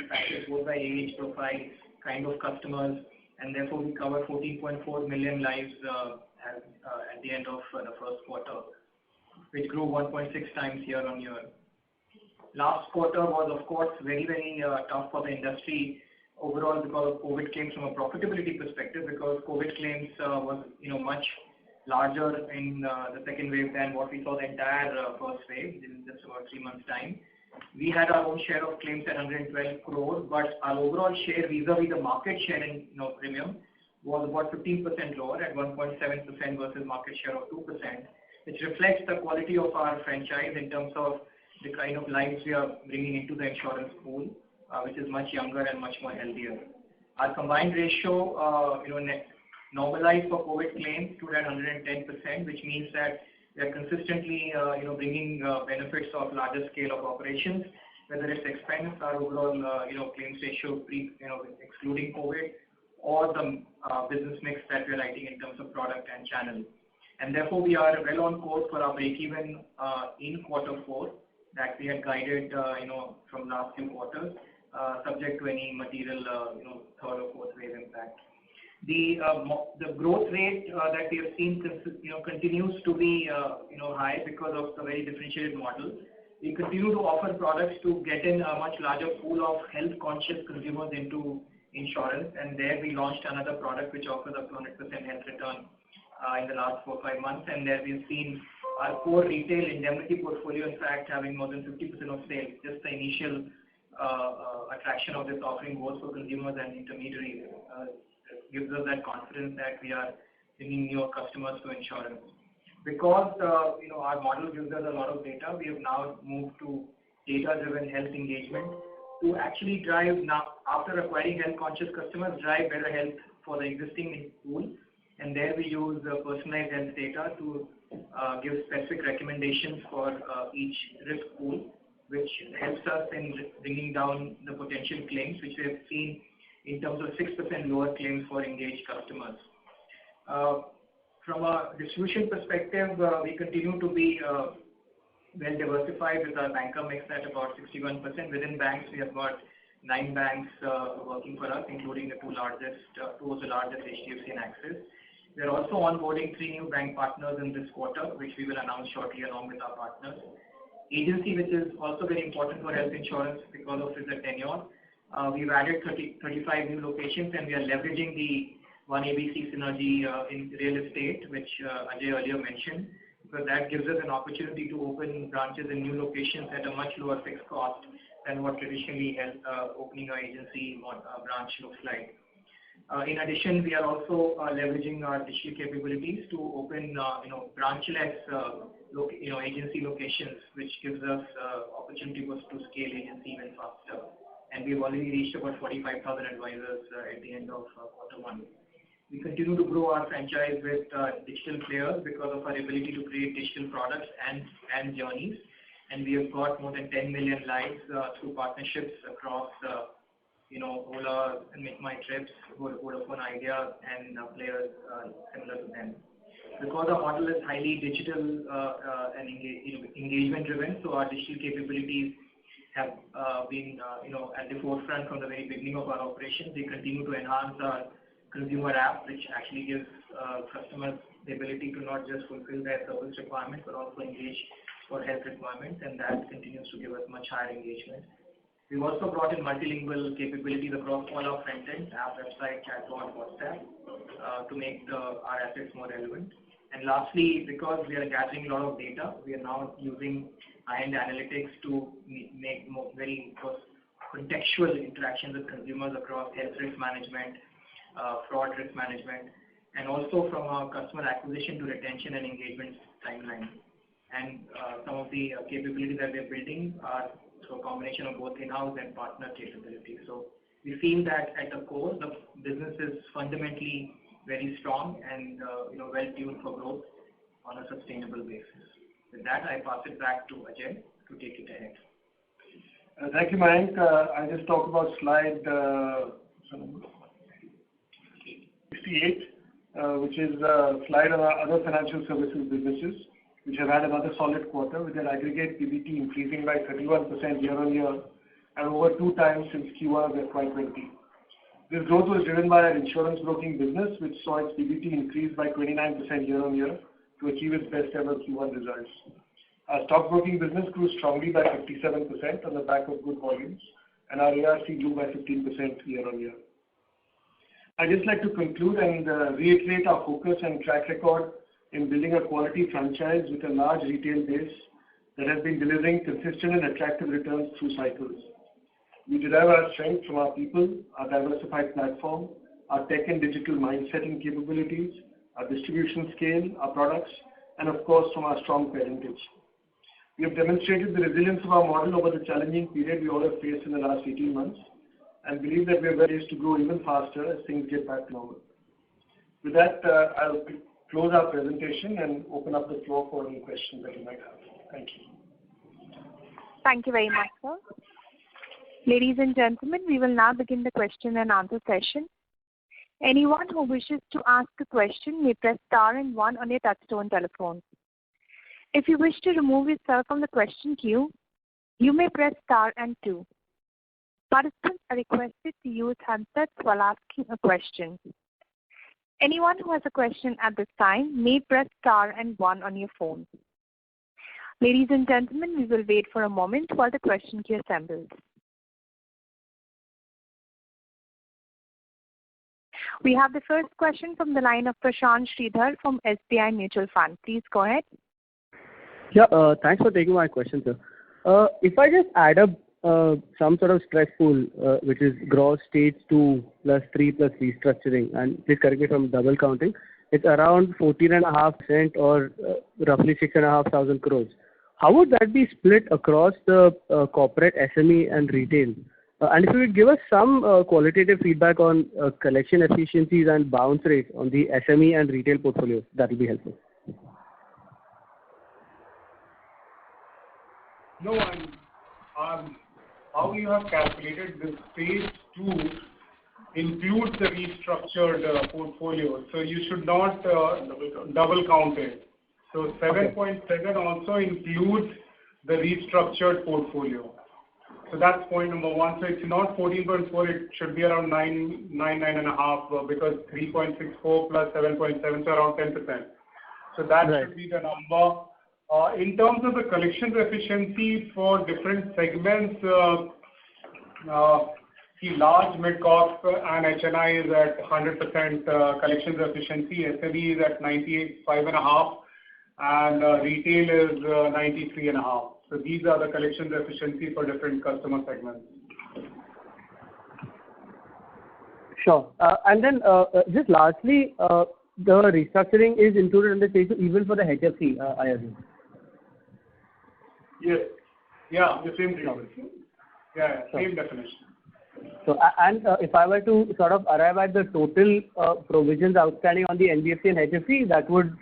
factors, both by age, profile, kind of customers, and therefore we cover 14.4 million lives at the end of the first quarter, which grew 1.6 times year on year. Last quarter was, of course, very tough for the industry overall because of COVID claims from a profitability perspective, because COVID claims was much larger in the second wave than what we saw the entire first wave in just about 3 months' time. We had our own share of claims at 112 crore, but our overall share vis-a-vis the market share in premium was about 15% lower at 1.7% versus market share of 2%, which reflects the quality of our franchise in terms of the kind of lives we are bringing into the insurance pool, which is much younger and much more healthier. Our combined ratio, normalized for COVID claims, stood at 110%, which means that we are consistently, bringing benefits of larger scale of operations, whether it's expense or overall, claims ratio excluding COVID, or the business mix that we are writing in terms of product and channel. And therefore, we are well on course for our break-even in quarter 4 that we had guided, from last few quarters, subject to any material, third or fourth wave impact. The growth rate that we have seen, continues to be, high because of the very differentiated model. We continue to offer products to get in a much larger pool of health-conscious consumers into insurance, and there we launched another product which offers up to 100% health return in the last 4 or 5 months, and there we've seen our core retail indemnity portfolio, in fact, having more than 50% of sales. Just the initial attraction of this offering, both for consumers and intermediaries, gives us that confidence that we are bringing newer customers to insurance. Because our model gives us a lot of data, we have now moved to data-driven health engagement to actually drive, now after acquiring health-conscious customers, drive better health for the existing pool. And there we use personalized health data to give specific recommendations for each risk pool, which helps us in bringing down the potential claims, which we have seen in terms of 6% lower claims for engaged customers. From a distribution perspective, we continue to be well diversified with our banker mix at about 61%. Within banks, we have got 9 banks working for us, including the two of the largest, HDFC and Axis. We are also onboarding 3 new bank partners in this quarter, which we will announce shortly along with our partners. Agency, which is also very important for health insurance because of its tenure. We've added 35 new locations, and we are leveraging the One ABC synergy in real estate, which Ajay earlier mentioned, because that gives us an opportunity to open branches in new locations at a much lower fixed cost than what traditionally opening an agency branch looks like. In addition, we are also leveraging our digital capabilities to open, branchless, agency locations, which gives us opportunity to scale agency even faster. And we've already reached about 45,000 advisors at the end of quarter 1. We continue to grow our franchise with digital players because of our ability to create digital products and journeys. And we have got more than 10 million lives through partnerships across Ola and Make My Trips, Vodafone Idea, and players similar to them. Because our model is highly digital and engagement driven, so our digital capabilities have been at the forefront from the very beginning of our operations. We continue to enhance our consumer app, which actually gives customers the ability to not just fulfill their service requirements, but also engage for health requirements, and that continues to give us much higher engagement. We've also brought in multilingual capabilities across all our front ends, app, website, chatbot, WhatsApp, to make our assets more relevant. And lastly, because we are gathering a lot of data, we are now using high-end analytics to make more very contextual interactions with consumers across health risk management, fraud risk management, and also from our customer acquisition to retention and engagement timeline. And some of the capabilities that we are building are a combination of both in-house and partner capabilities. So we feel that at the core, the business is fundamentally very strong and well-tuned for growth on a sustainable basis. With that, I pass it back to Ajay to take it ahead. Thank you, Mayank. I just talked about slide 68, which is a slide on our other financial services businesses, which have had another solid quarter with their aggregate PBT increasing by 31% year-on-year and over 2 times since Q1 of FY20. This growth was driven by our insurance broking business, which saw its PBT increase by 29% year-on-year to achieve its best ever Q1 results. Our stockbroking business grew strongly by 57% on the back of good volumes, and our ARC grew by 15% year-on-year. I'd just like to conclude and reiterate our focus and track record in building a quality franchise with a large retail base that has been delivering consistent and attractive returns through cycles. We derive our strength from our people, our diversified platform, our tech and digital mindset and capabilities, our distribution scale, our products, and of course from our strong parentage. We have demonstrated the resilience of our model over the challenging period we all have faced in the last 18 months and believe that we are ready to grow even faster as things get back to normal. With that, I'll close our presentation and open up the floor for any questions that you might have. Thank you. Thank you very much, sir. Ladies and gentlemen, we will now begin the question and answer session. Anyone who wishes to ask a question may press star and one on your touchtone telephone. If you wish to remove yourself from the question queue, you may press star and two. Participants are requested to use handsets while asking a question. Anyone who has a question at this time may press star and one on your phone. Ladies and gentlemen, we will wait for a moment while the question queue assembles. We have the first question from the line of Prashant Sridhar from SBI Mutual Fund. Please go ahead. Yeah, thanks for taking my question, sir. If I just add up some sort of stress pool, which is gross stage 2 plus 3 plus restructuring, and please correct me if I'm double counting, it's around 14.5% or roughly 6,500 crores. How would that be split across the corporate, SME and retail? And if you would give us some qualitative feedback on collection efficiencies and bounce rates on the SME and retail portfolios, that will be helpful. No, how you have calculated the stage 2 includes the restructured portfolio, so you should not double count it. So 7.7 also includes the restructured portfolio. So that's point number one. So it's not 14.4, it should be around 9.5, because 3.64 plus 7.7, so around 10%. So that should be the number. In terms of the collections efficiency for different segments, the large, mid-corp and HNI is at 100% collections efficiency, SME is at 95.5, and retail is 93.5. So these are the collections efficiency for different customer segments. Sure. And then just lastly, the restructuring is included in the stage even for the HFC, I assume. Yes. Yeah, the same thing. Yeah, same definition. So, and if I were to sort of arrive at the total provisions outstanding on the NBFC and HFC, that would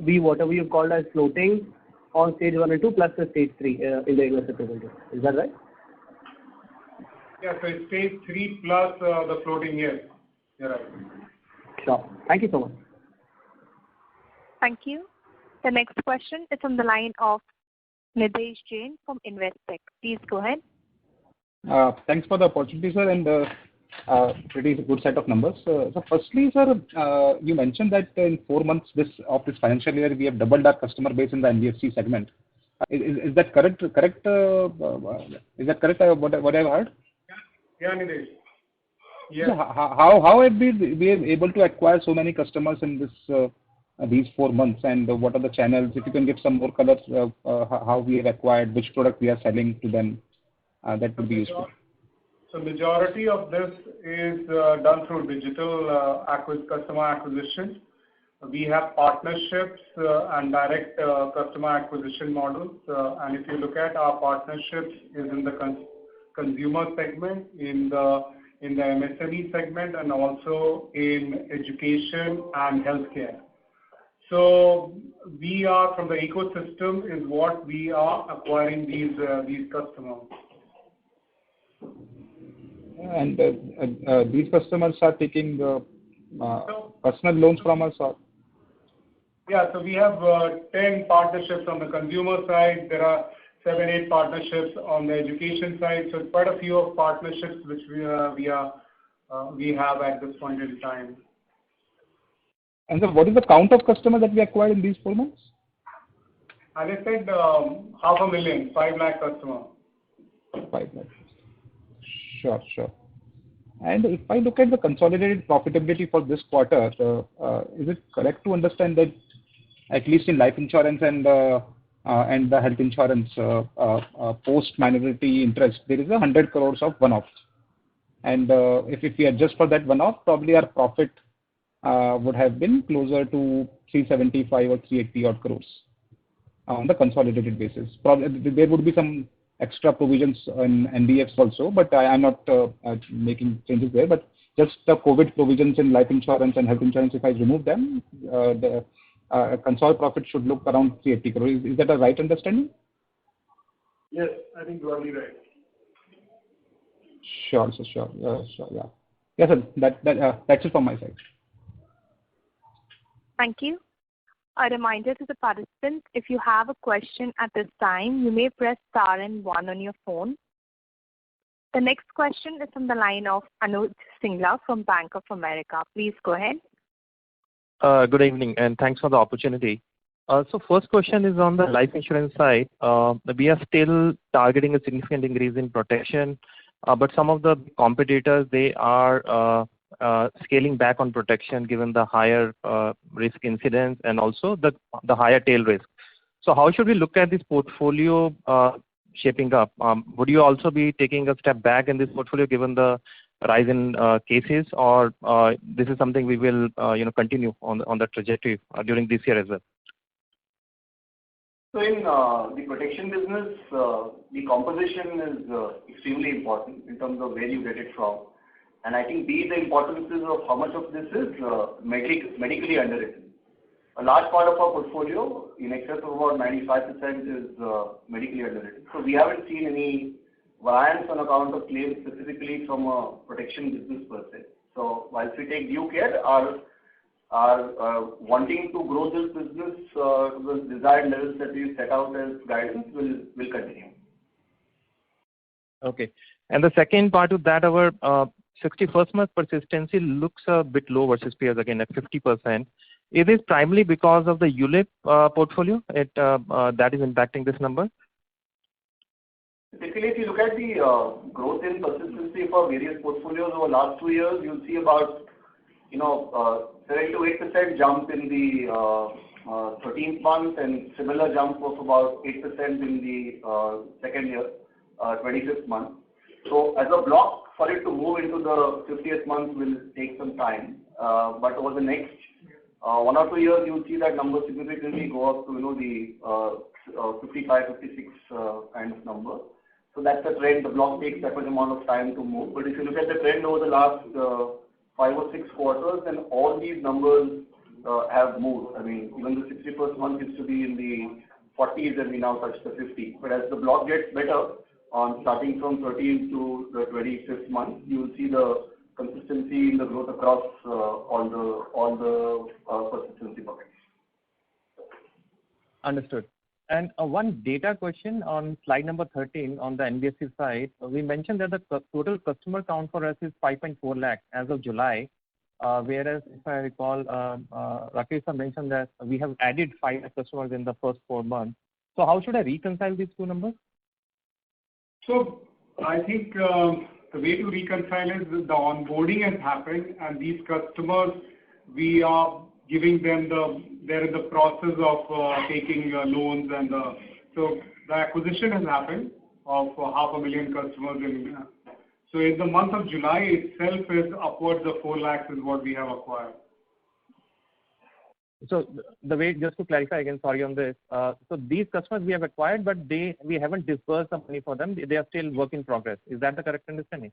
be whatever you called as floating on stage 1 and 2 plus the stage 3 in the investor presentation. Is that right? Yeah, so it's stage 3 plus the floating, yes. You're right. Sure. Thank you so much. Thank you. The next question is on the line of Nidhesh Jain from Investec. Please go ahead. Thanks for the opportunity, sir, and pretty good set of numbers. So firstly, sir, you mentioned that in 4 months of this financial year, we have doubled our customer base in the NBFC segment. Is that correct? Is that correct? What I've heard? Yeah, Nidesh. Yeah. So how have we been able to acquire so many customers in these 4 months, and what are the channels? If you can give some more colors of how we have acquired, which product we are selling to them, that would be useful. So majority of this is done through digital customer acquisition. We have partnerships and direct customer acquisition models. And if you look at our partnerships is in the consumer segment, in the MSME segment, and also in education and healthcare. So we are, from the ecosystem is what we are acquiring these customers. And these customers are taking personal loans from us, or? Yeah, so we have 10 partnerships on the consumer side. There are 7-8 partnerships on the education side. So quite a few of partnerships which we have at this point in time. And so what is the count of customers that we acquired in these 4 months? As I said, 500,000, 5 lakh customer. 5 lakh. Sure. And if I look at the consolidated profitability for this quarter, is it correct to understand that at least in life insurance and the health insurance post minority interest, there is 100 crores of one-off. And if we adjust for that one-off, probably our profit would have been closer to 375 or 380 odd crores on the consolidated basis. Probably there would be some extra provisions in NBFs also, but I'm not making changes there. But just the COVID provisions in life insurance and health insurance, if I remove them, the consolidated profit should look around 380 crores. Is that a right understanding? Yes, I think you are right. Sure. Yeah. Yes, sir. That's it from my side. Thank you. A reminder to the participants, if you have a question at this time, you may press star and 1 on your phone. The next question is from the line of Anuj Singla from Bank of America. Please go ahead. Good evening, and thanks for the opportunity. So first question is on the life insurance side. We are still targeting a significant increase in protection, but some of the competitors, they are scaling back on protection given the higher risk incidence and also the higher tail risk. So how should we look at this portfolio shaping up? Would you also be taking a step back in this portfolio given the rise in cases, or this is something we will continue on the trajectory during this year as well? So in the protection business, the composition is extremely important in terms of where you get it from. And I think the importance is of how much of this is medically underwritten. A large part of our portfolio, in excess of about 95%, is medically underwritten. So we haven't seen any variance on account of claims specifically from a protection business per se. So whilst we take due care, our wanting to grow this business to the desired levels that we set out as guidance will continue. Okay. And the second part of that, our 61st month persistency looks a bit low versus peers again at 50%. Is this primarily because of the ULIP portfolio that is impacting this number? Typically, if you look at the growth in persistency for various portfolios over the last 2 years, you'll see about 7 to 8% jump in the 13th month and similar jump of about 8% in the second year, 25th month. So as a block, for it to move into the 50th month will take some time. But over the next 1 or 2 years, you'll see that number significantly go up to the 55, 56 kind of number. So that's the trend. The block takes that much amount of time to move. But if you look at the trend over the last 5 or 6 quarters, then all these numbers have moved. I mean, even the 61st month used to be in the 40s and we now touch the 50. But as the block gets better, starting from 13th to the 25th month, you will see the consistency in the growth across all the persistency buckets. Understood. And one data question on slide number 13 on the NBFC side. We mentioned that the total customer count for us is 5.4 lakhs as of July, whereas if I recall, Rakesh mentioned that we have added 5 customers in the first 4 months. So how should I reconcile these two numbers? So I think the way to reconcile is the onboarding has happened, and these customers, we are giving them they're in the process of taking loans, and so the acquisition has happened of 500,000 customers. So in the month of July itself is upwards of 4 lakhs is what we have acquired. So the way, just to clarify again, sorry on this. So these customers we have acquired, but we haven't disbursed the money for them. They are still work in progress. Is that the correct understanding?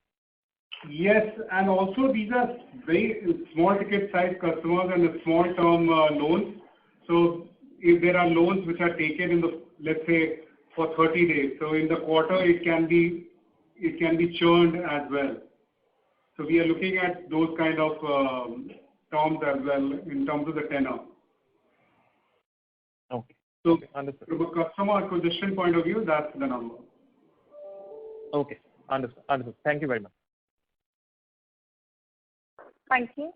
Yes, and also these are very small ticket size customers and the small term loans. So if there are loans which are taken in the, let's say, for 30 days, so in the quarter it can be churned as well. So we are looking at those kind of terms as well in terms of the tenor. Okay. So understood. From a customer acquisition point of view, that's the number. Okay. Understood. Thank you very much. Thank you.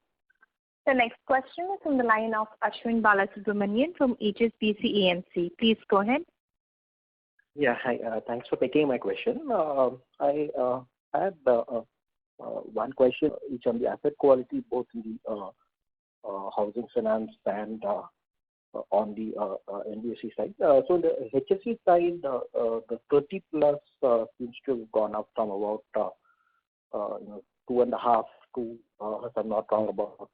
The next question is from the line of Ashwin Balasubramanian from HSBC AMC. Please go ahead. Yeah, hi. Thanks for taking my question. I had one question each on the asset quality, both in the housing finance and on the NBFC side. So on the HFC side, the 30 plus seems to have gone up from about 2.5 to, if I'm not wrong, about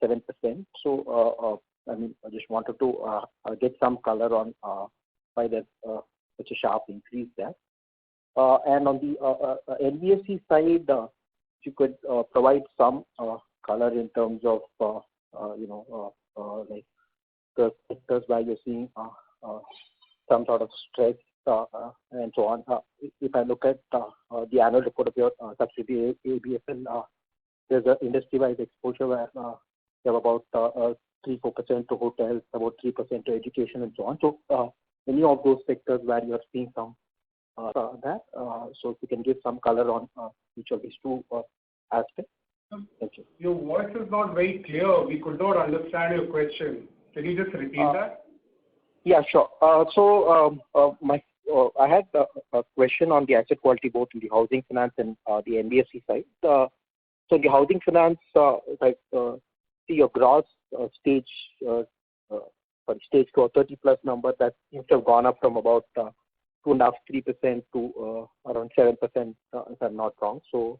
7%. So I mean, I just wanted to get some color on why that such a sharp increase there. And on the NBFC side, if you could provide some color in terms of like the sectors where you're seeing some sort of stress and so on. If I look at the annual report of your subsidiary ABFL, there's an industry-wide exposure where you have about 3-4% to hotels, about 3% to education, and so on. So any of those sectors where you are seeing some that. So if you can give some color on each of these two aspects. Thank you. Your voice is not very clear. We could not understand your question. Can you just repeat that? Yeah, sure. I had a question on the asset quality both in the housing finance and the NBFC side. So the housing finance, if I see your gross stage 2 or 30 plus number, that seems to have gone up from about 2.5-3% to around 7%, if I'm not wrong. So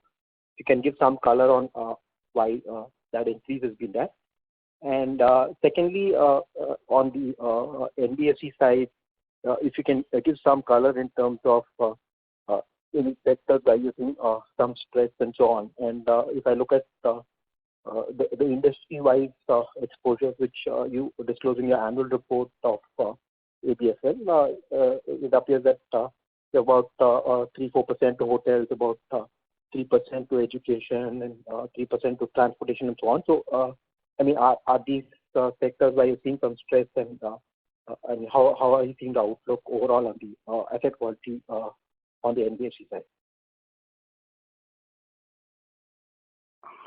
you can give some color on why that increase has been there. And secondly, on the NBFC side, if you can give some color in terms of any sectors where you're seeing some stress and so on. And if I look at the industry-wide exposures which you disclose in your annual report of ABFL, it appears that about 3-4% to hotels, about 3% to education, and 3% to transportation, and so on. So, I mean, are these sectors where you're seeing some stress, and I mean, how are you seeing the outlook overall on the asset quality on the NBFC side?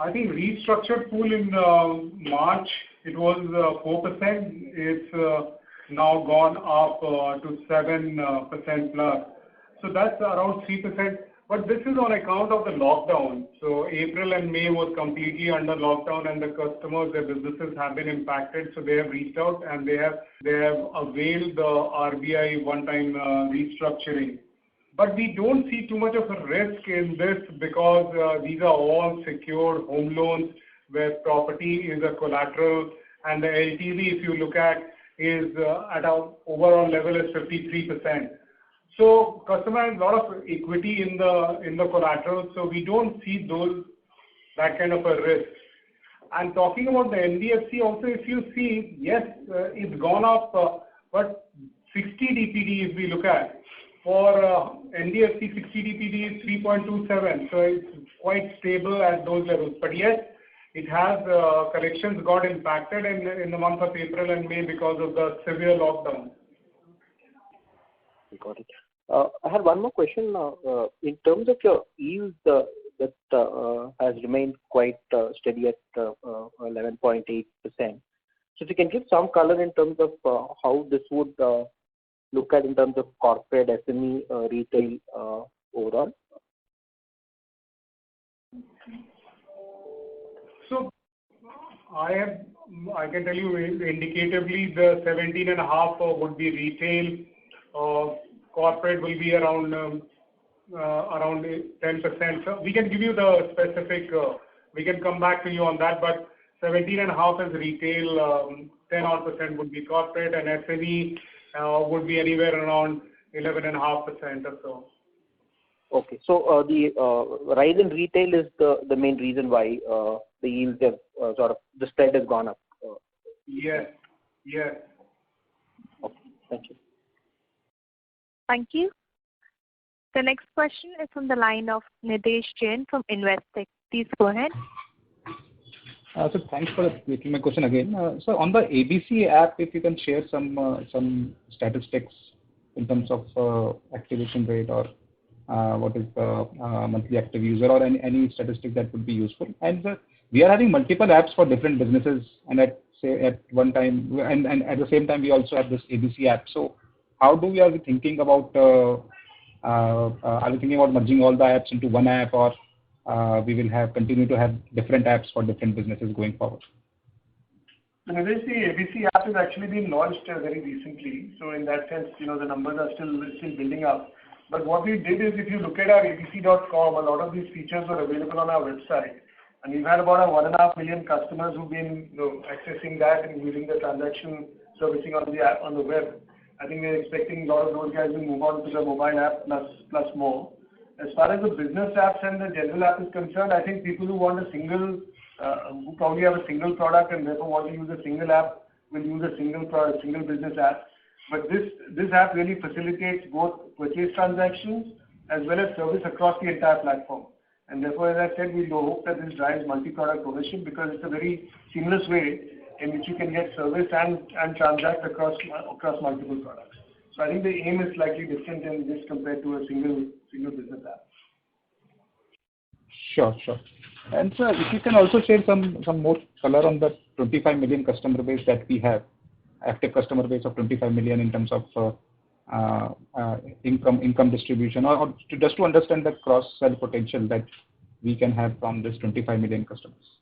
I think restructured pool in March, it was 4%. It's now gone up to 7% plus. So that's around 3%. But this is on account of the lockdown. So April and May was completely under lockdown, and the customers, their businesses have been impacted. So they have reached out and they have availed the RBI one-time restructuring. But we don't see too much of a risk in this because these are all secured home loans where property is a collateral, and the LTV, if you look at, is at our overall level is 53%. So customer has a lot of equity in the collateral, so we don't see that kind of a risk. And talking about the NBFC also, if you see, yes, it's gone up, but 60 DPD if we look at, for NBFC 60 DPD is 3.27, so it's quite stable at those levels. But yes, it has collections got impacted in the month of April and May because of the severe lockdown. Got it. I had one more question. In terms of your yields, that has remained quite steady at 11.8%. So if you can give some color in terms of how this would look at in terms of corporate, SME, retail overall. So I can tell you indicatively the 17.5 would be retail. Corporate will be around 10%. So we can give you the specific. We can come back to you on that. But 17.5 is retail. 10% would be corporate, and SME would be anywhere around 11.5% or so. Okay. So the rise in retail is the main reason why the yields have sort of the spread has gone up. Yes. Yes. Okay. Thank you. Thank you. The next question is from the line of Nidesh Jain from Investec. Please go ahead. So thanks for taking my question again. So on the ABC app, if you can share some statistics in terms of activation rate or what is the monthly active user or any statistic that would be useful. And we are having multiple apps for different businesses, and at one time, and at the same time, we also have this ABC app. So how are we thinking about merging all the apps into one app, or we will continue to have different apps for different businesses going forward? So Nilesh, the ABC app has actually been launched very recently. So in that sense, the numbers are still building up. But what we did is, if you look at our abc.com, a lot of these features are available on our website. And we've had about 1.5 million customers who've been accessing that and using the transaction servicing on the app, on the web. I think we're expecting a lot of those guys will move on to the mobile app plus more. As far as the business apps and the general app is concerned, I think people who want a single, who probably have a single product and therefore want to use a single app will use a single product, single business app. But this app really facilitates both purchase transactions as well as service across the entire platform. And therefore, as I said, we hope that this drives multi-product ownership, because it's a very seamless way in which you can get service and transact across multiple products. So I think the aim is slightly different in this compared to a single business app. Sure. And sir, if you can also share some more color on the 25 million customer base that we have, active customer base of 25 million in terms of income distribution, or just to understand the cross-sell potential that we can have from this 25 million customers.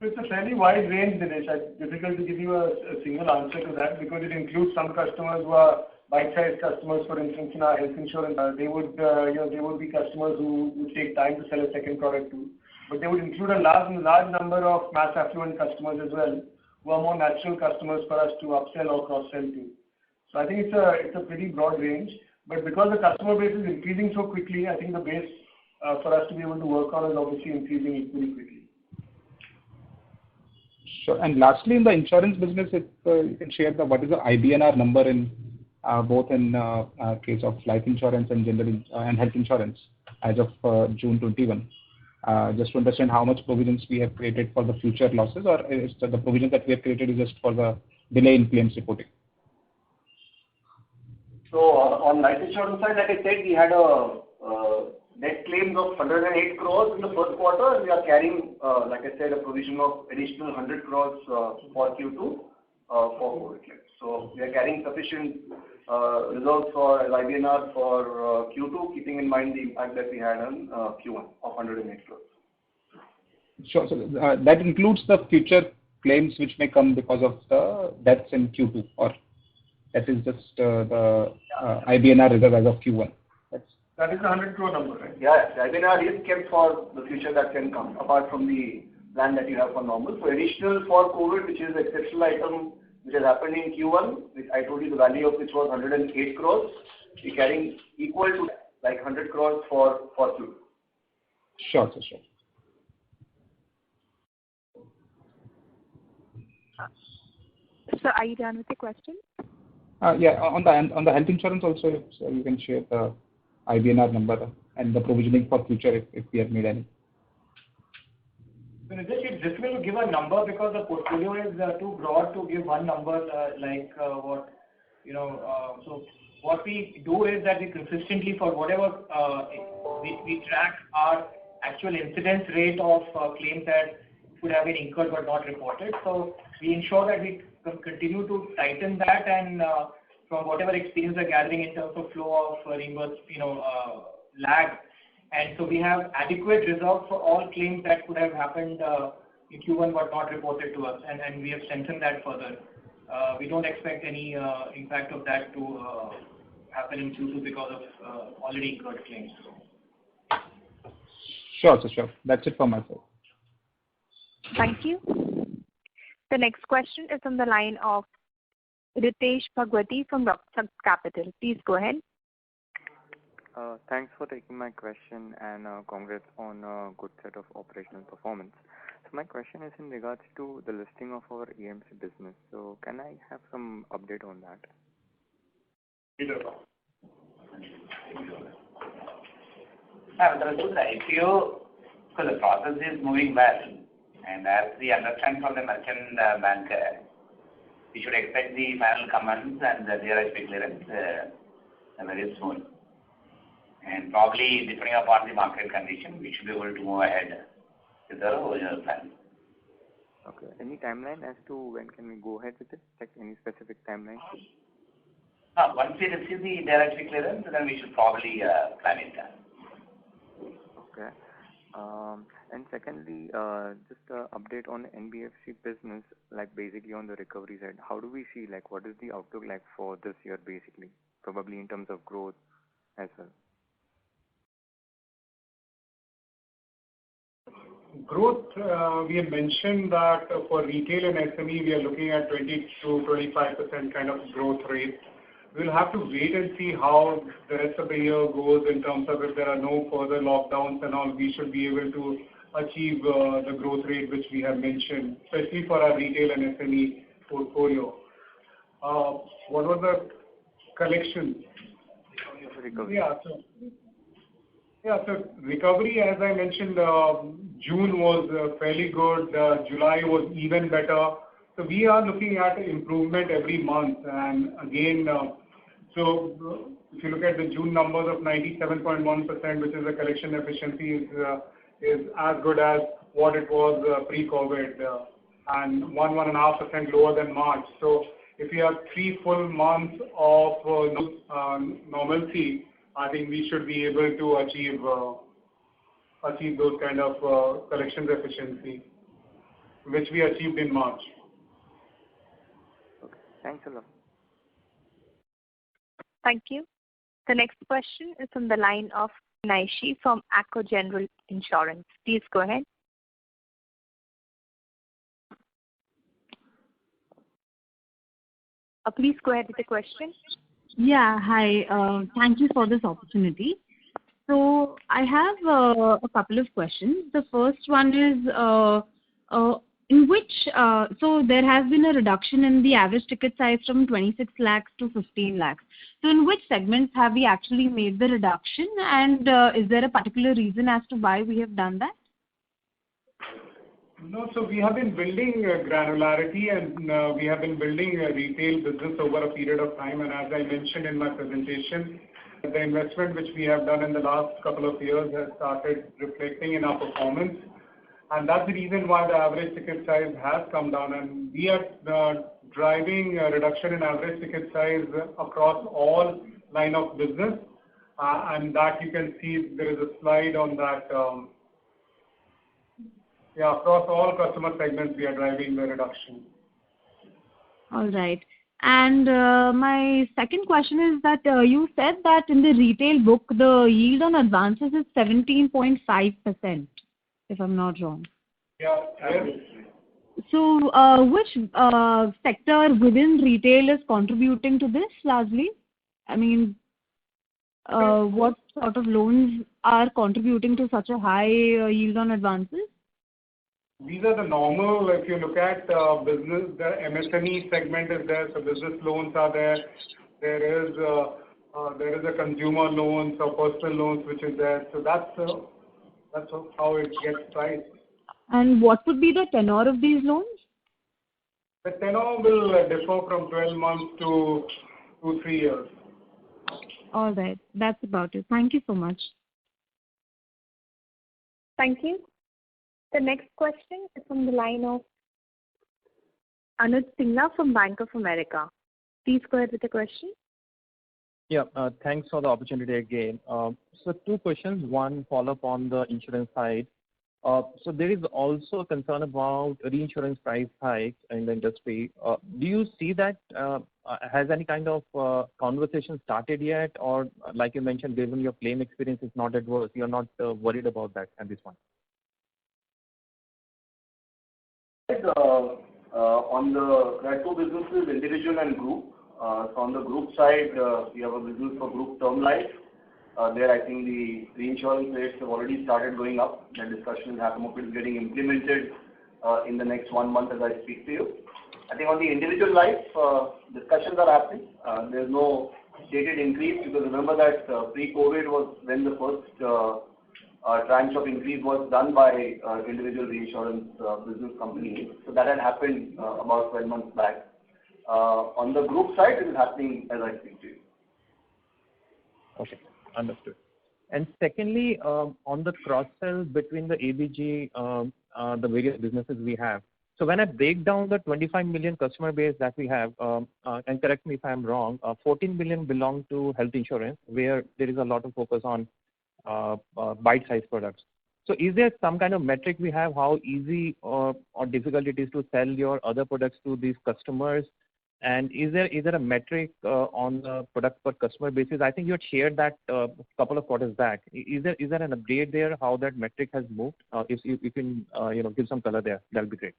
It's a fairly wide range, Nilesh. It's difficult to give you a single answer to that, because it includes some customers who are bite-sized customers. For instance, in our health insurance, they would be customers who would take time to sell a second product to. But they would include a large number of mass affluent customers as well, who are more natural customers for us to upsell or cross-sell to. So I think it's a pretty broad range. But because the customer base is increasing so quickly, I think the base for us to be able to work on is obviously increasing equally quickly. Sure. And lastly, in the insurance business, if you can share what is the IBNR number in both in case of life insurance and general and health insurance as of June 21. Just to understand how much provisions we have created for the future losses, or is the provision that we have created is just for the delay in claims reporting? So on life insurance side, like I said, we had a net claims of 108 crores in the first quarter, and we are carrying, like I said, a provision of additional 100 crores for Q2 for COVID claims. So we are carrying sufficient reserves for IBNR for Q2, keeping in mind the impact that we had on Q1 of 108 crores. Sure. So that includes the future claims which may come because of the deaths in Q2, or that is just the IBNR reserve as of Q1? That is the 100 crore number, right? Yeah, the IBNR is kept for the future that can come, apart from the plan that you have for normal. So additional for COVID, which is exceptional item which has happened in Q1, which I told you the value of which was 108 crores, we're carrying equal to like 100 crores for Q2. Sure. So are you done with the question? Yeah, on the health insurance also, so you can share the IBNR number and the provisioning for future if we have made any. So it's difficult to give a number because the portfolio is too broad to give one number So what we do is that we consistently, for whatever we track our actual incidence rate of claims that could have been incurred but not reported. So we ensure that we continue to tighten that, and from whatever experience we're gathering in terms of flow of reimbursement, lag. And so we have adequate reserves for all claims that could have happened in Q1 but not reported to us, and we have strengthened that further. We don't expect any impact of that to happen in Q2 because of already incurred claims. Sure. That's it from my side. Thank you. The next question is on the line of Ritesh Bhagwati from Rockstud Capital. Please go ahead. Thanks for taking my question, and congrats on a good set of operational performance. So my question is in regards to the listing of our AMC business. So can I have some update on that? With the IPO, so the process is moving well, and as we understand from the merchant banker, we should expect the final comments and the DRHP clearance very soon. And probably, depending upon the market condition, we should be able to move ahead with our original plan. Okay. Any timeline as to when can we go ahead with it? Like any specific timeline? Once we receive the directory clearance, then we should probably plan it. Okay. And secondly, just an update on the NBFC business, like basically on the recovery side. How do we see, like, what is the outlook like for this year, basically, probably in terms of growth as well? Growth, we have mentioned that for retail and SME, we are looking at 20 to 25% kind of growth rate. We'll have to wait and see how the rest of the year goes in terms of if there are no further lockdowns and all, we should be able to achieve the growth rate which we have mentioned, especially for our retail and SME portfolio. What was the collection? Recovery. So recovery, as I mentioned, June was fairly good. July was even better. So we are looking at improvement every month. And again, so if you look at the June numbers of 97.1%, which is the collection efficiency, is as good as what it was pre-COVID, and 1.5% lower than March. So if you have 3 full months of normalcy, I think we should be able to achieve those kind of collections efficiency, which we achieved in March. Okay. Thanks a lot. Thank you. The next question is from the line of Naishi from Acko General Insurance. Please go ahead. Please go ahead with the question. Yeah, hi. Thank you for this opportunity. So I have a couple of questions. The first one is, so there has been a reduction in the average ticket size from 26 lakhs to 15 lakhs. So in which segments have we actually made the reduction, and is there a particular reason as to why we have done that? No, so we have been building granularity, and we have been building a retail business over a period of time. And as I mentioned in my presentation, the investment which we have done in the last couple of years has started reflecting in our performance. And that's the reason why the average ticket size has come down. And we are driving a reduction in average ticket size across all line of business. And that you can see there is a slide on that. Across all customer segments, we are driving the reduction. All right. And my second question is that you said that in the retail book, the yield on advances is 17.5%, if I'm not wrong. Yeah. So which sector within retail is contributing to this largely? I mean, what sort of loans are contributing to such a high yield on advances? These are the normal, if you look at business, the MSME segment is there, so business loans are there. There is a consumer loans or personal loans which is there. So that's how it gets priced. And what would be the tenor of these loans? The tenor will differ from 12 months to 3 years. All right. That's about it. Thank you so much. Thank you. The next question is from the line of Anuj Singla from Bank of America. Please go ahead with the question. Yeah, thanks for the opportunity again. So 2 questions. One follow-up on the insurance side. So there is also concern about reinsurance price hikes in the industry. Do you see that has any kind of conversation started yet, or like you mentioned, given your claim experience is not adverse, you're not worried about that at this point? On there are 2 businesses, individual and group. So on the group side, we have a business for group term life. There I think the reinsurance rates have already started going up. The discussion is getting implemented in the next 1 month as I speak to you. I think on the individual life, discussions are happening. There's no stated increase, because remember that pre-COVID was when the first tranche of increase was done by individual reinsurance business companies. So that had happened about 12 months back. On the group side, it is happening as I speak to you. Okay, understood. And secondly, on the cross-sell between the ABG the various businesses we have. So when I break down the 25 million customer base that we have, and correct me if I'm wrong, 14 million belong to health insurance, where there is a lot of focus on bite-sized products. So is there some kind of metric we have how easy or difficult it is to sell your other products to these customers? And is there a metric on the product per customer basis? I think you had shared that a couple of quarters back. Is there an update there how that metric has moved? If you can give some color there, that'll be great.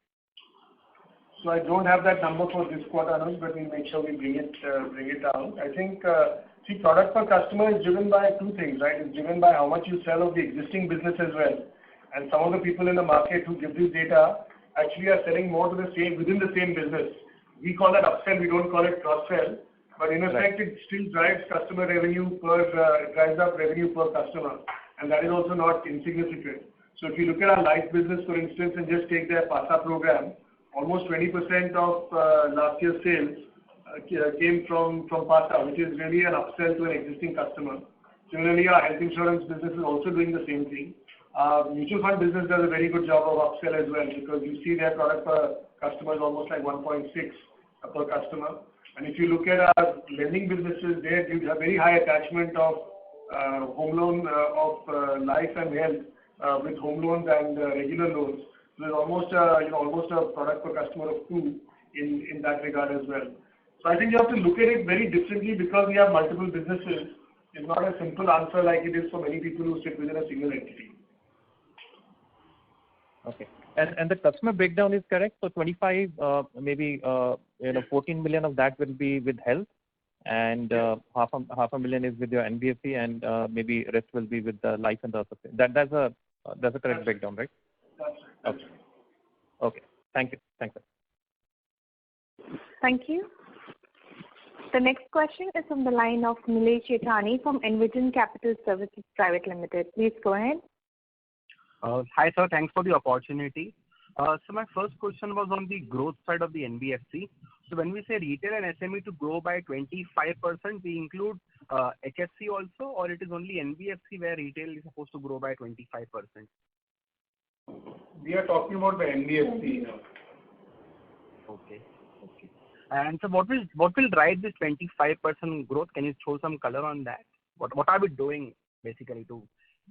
So I don't have that number for this quarter, Anuj, but we'll make sure we bring it down. I think product per customer is driven by two things, right? It's driven by how much you sell of the existing business as well. And some of the people in the market who give this data actually are selling more to within the same business. We call that upsell, we don't call it cross-sell. But in effect, it still drives customer revenue drives up revenue per customer. And that is also not insignificant. So if you look at our life business, for instance, and just take their PASA program, almost 20% of last year's sales came from PASA, which is really an upsell to an existing customer. Similarly, our health insurance business is also doing the same thing. Mutual fund business does a very good job of upsell as well, because you see their product per customer is almost like 1.6 per customer. And if you look at our lending businesses, there you have very high attachment of home loan of life and health with home loans and regular loans. So there's almost a product per customer of 2 in that regard as well. So I think you have to look at it very differently because we have multiple businesses. It's not a simple answer like it is for many people who sit within a single entity. Okay. And the customer breakdown is correct. So 25, maybe 14 million of that will be with health, and half a million is with your NBFC, and maybe rest will be with the life and the other thing. That's a correct breakdown, right? That's right. Okay. Okay. Thank you. Thanks, sir. Thank you. The next question is from the line of Nilesh Jethani from Envision Capital Services Private Limited. Please go ahead. Hi, sir. Thanks for the opportunity. So my first question was on the growth side of the NBFC. So when we say retail and SME to grow by 25%, we include HFC also, or it is only NBFC where retail is supposed to grow by 25%? We are talking about the NBFC now. Okay. And so what will drive this 25% growth? Can you throw some color on that? What are we doing basically to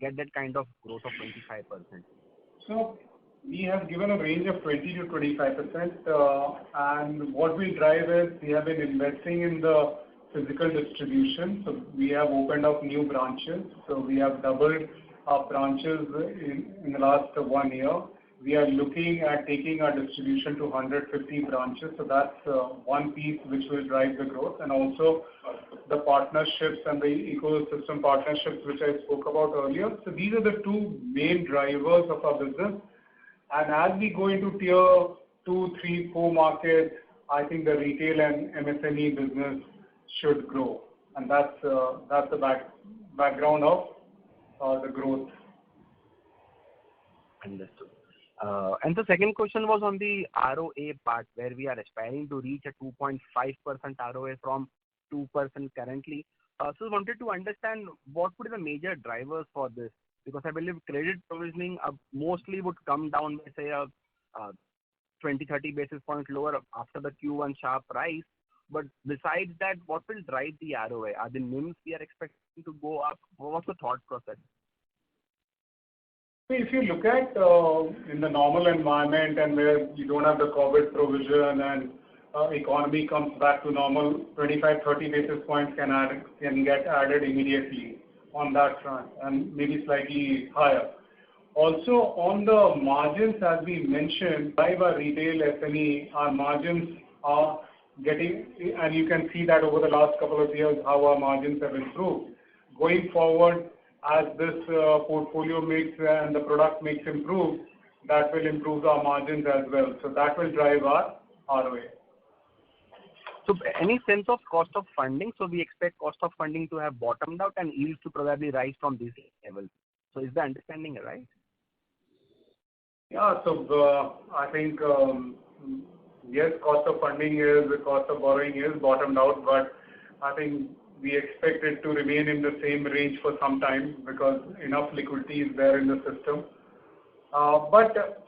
get that kind of growth of 25%? So we have given a range of 20 to 25%, and what we drive is we have been investing in the physical distribution. So we have opened up new branches. So we have doubled our branches in the last 1 year. We are looking at taking our distribution to 150 branches. So that's one piece which will drive the growth, and also the partnerships and the ecosystem partnerships which I spoke about earlier. So these are the two main drivers of our business. And as we go into tier 2, 3, 4 markets, I think the retail and MSME business should grow. And that's the background of the growth. Understood. And the second question was on the ROA part, where we are aspiring to reach a 2.5% ROA from 2% currently. So I wanted to understand what would be the major drivers for this, because I believe credit provisioning mostly would come down by, say, 20-30 basis points lower after the Q1 sharp rise. But besides that, what will drive the ROA? Are the NIMs we are expecting to go up? What's the thought process? If you look at in the normal environment and where you don't have the COVID provision and economy comes back to normal, 25-30 basis points can get added immediately on that front, and maybe slightly higher. Also on the margins, as we mentioned, by our retail SME, our margins are getting, and you can see that over the last couple of years how our margins have improved. Going forward, as this portfolio mix and the product mix improves, that will improve our margins as well. So that will drive our ROA. So any sense of cost of funding? So we expect cost of funding to have bottomed out and yields to probably rise from this level. So is the understanding right? Yeah, so I think, yes, cost of borrowing is bottomed out, but I think we expect it to remain in the same range for some time because enough liquidity is there in the system. But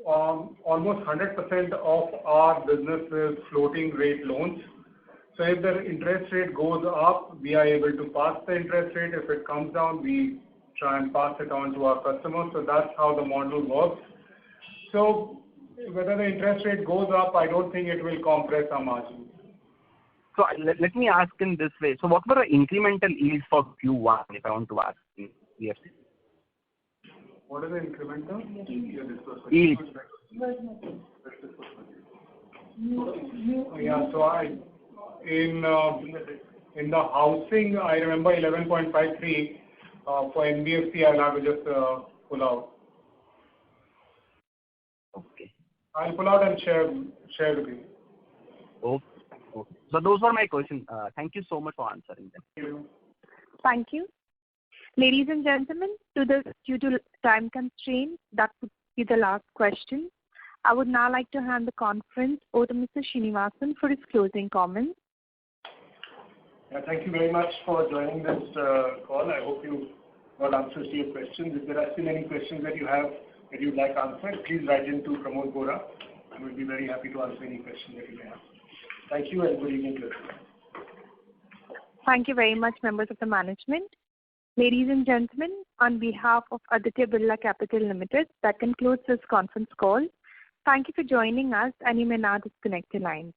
almost 100% of our business is floating rate loans. So if the interest rate goes up, we are able to pass the interest rate. If it comes down, we try and pass it on to our customers. So that's how the model works. So whether the interest rate goes up, I don't think it will compress our margins. So let me ask in this way. So what were the incremental yields for Q1, if I want to ask in BFC? What is the incremental? Yield. Yeah, so in the housing, I remember 11.53. For NBFC, I'll have to just pull out. Okay. I'll pull out and share with you. Okay. So those were my questions. Thank you so much for answering them. Thank you. Ladies and gentlemen, due to time constraints, that would be the last question. I would now like to hand the conference over to Mr. Srinivasan for his closing comments. Yeah, thank you very much for joining this call. I hope you got answers to your questions. If there are still any questions that you have that you'd like answered, please write into Pramod Gora, and we'll be very happy to answer any questions that you may have. Thank you and good evening to everyone. Thank you very much, members of the management. Ladies and gentlemen, on behalf of Aditya Birla Capital Limited, that concludes this conference call. Thank you for joining us, and you may now disconnect your lines.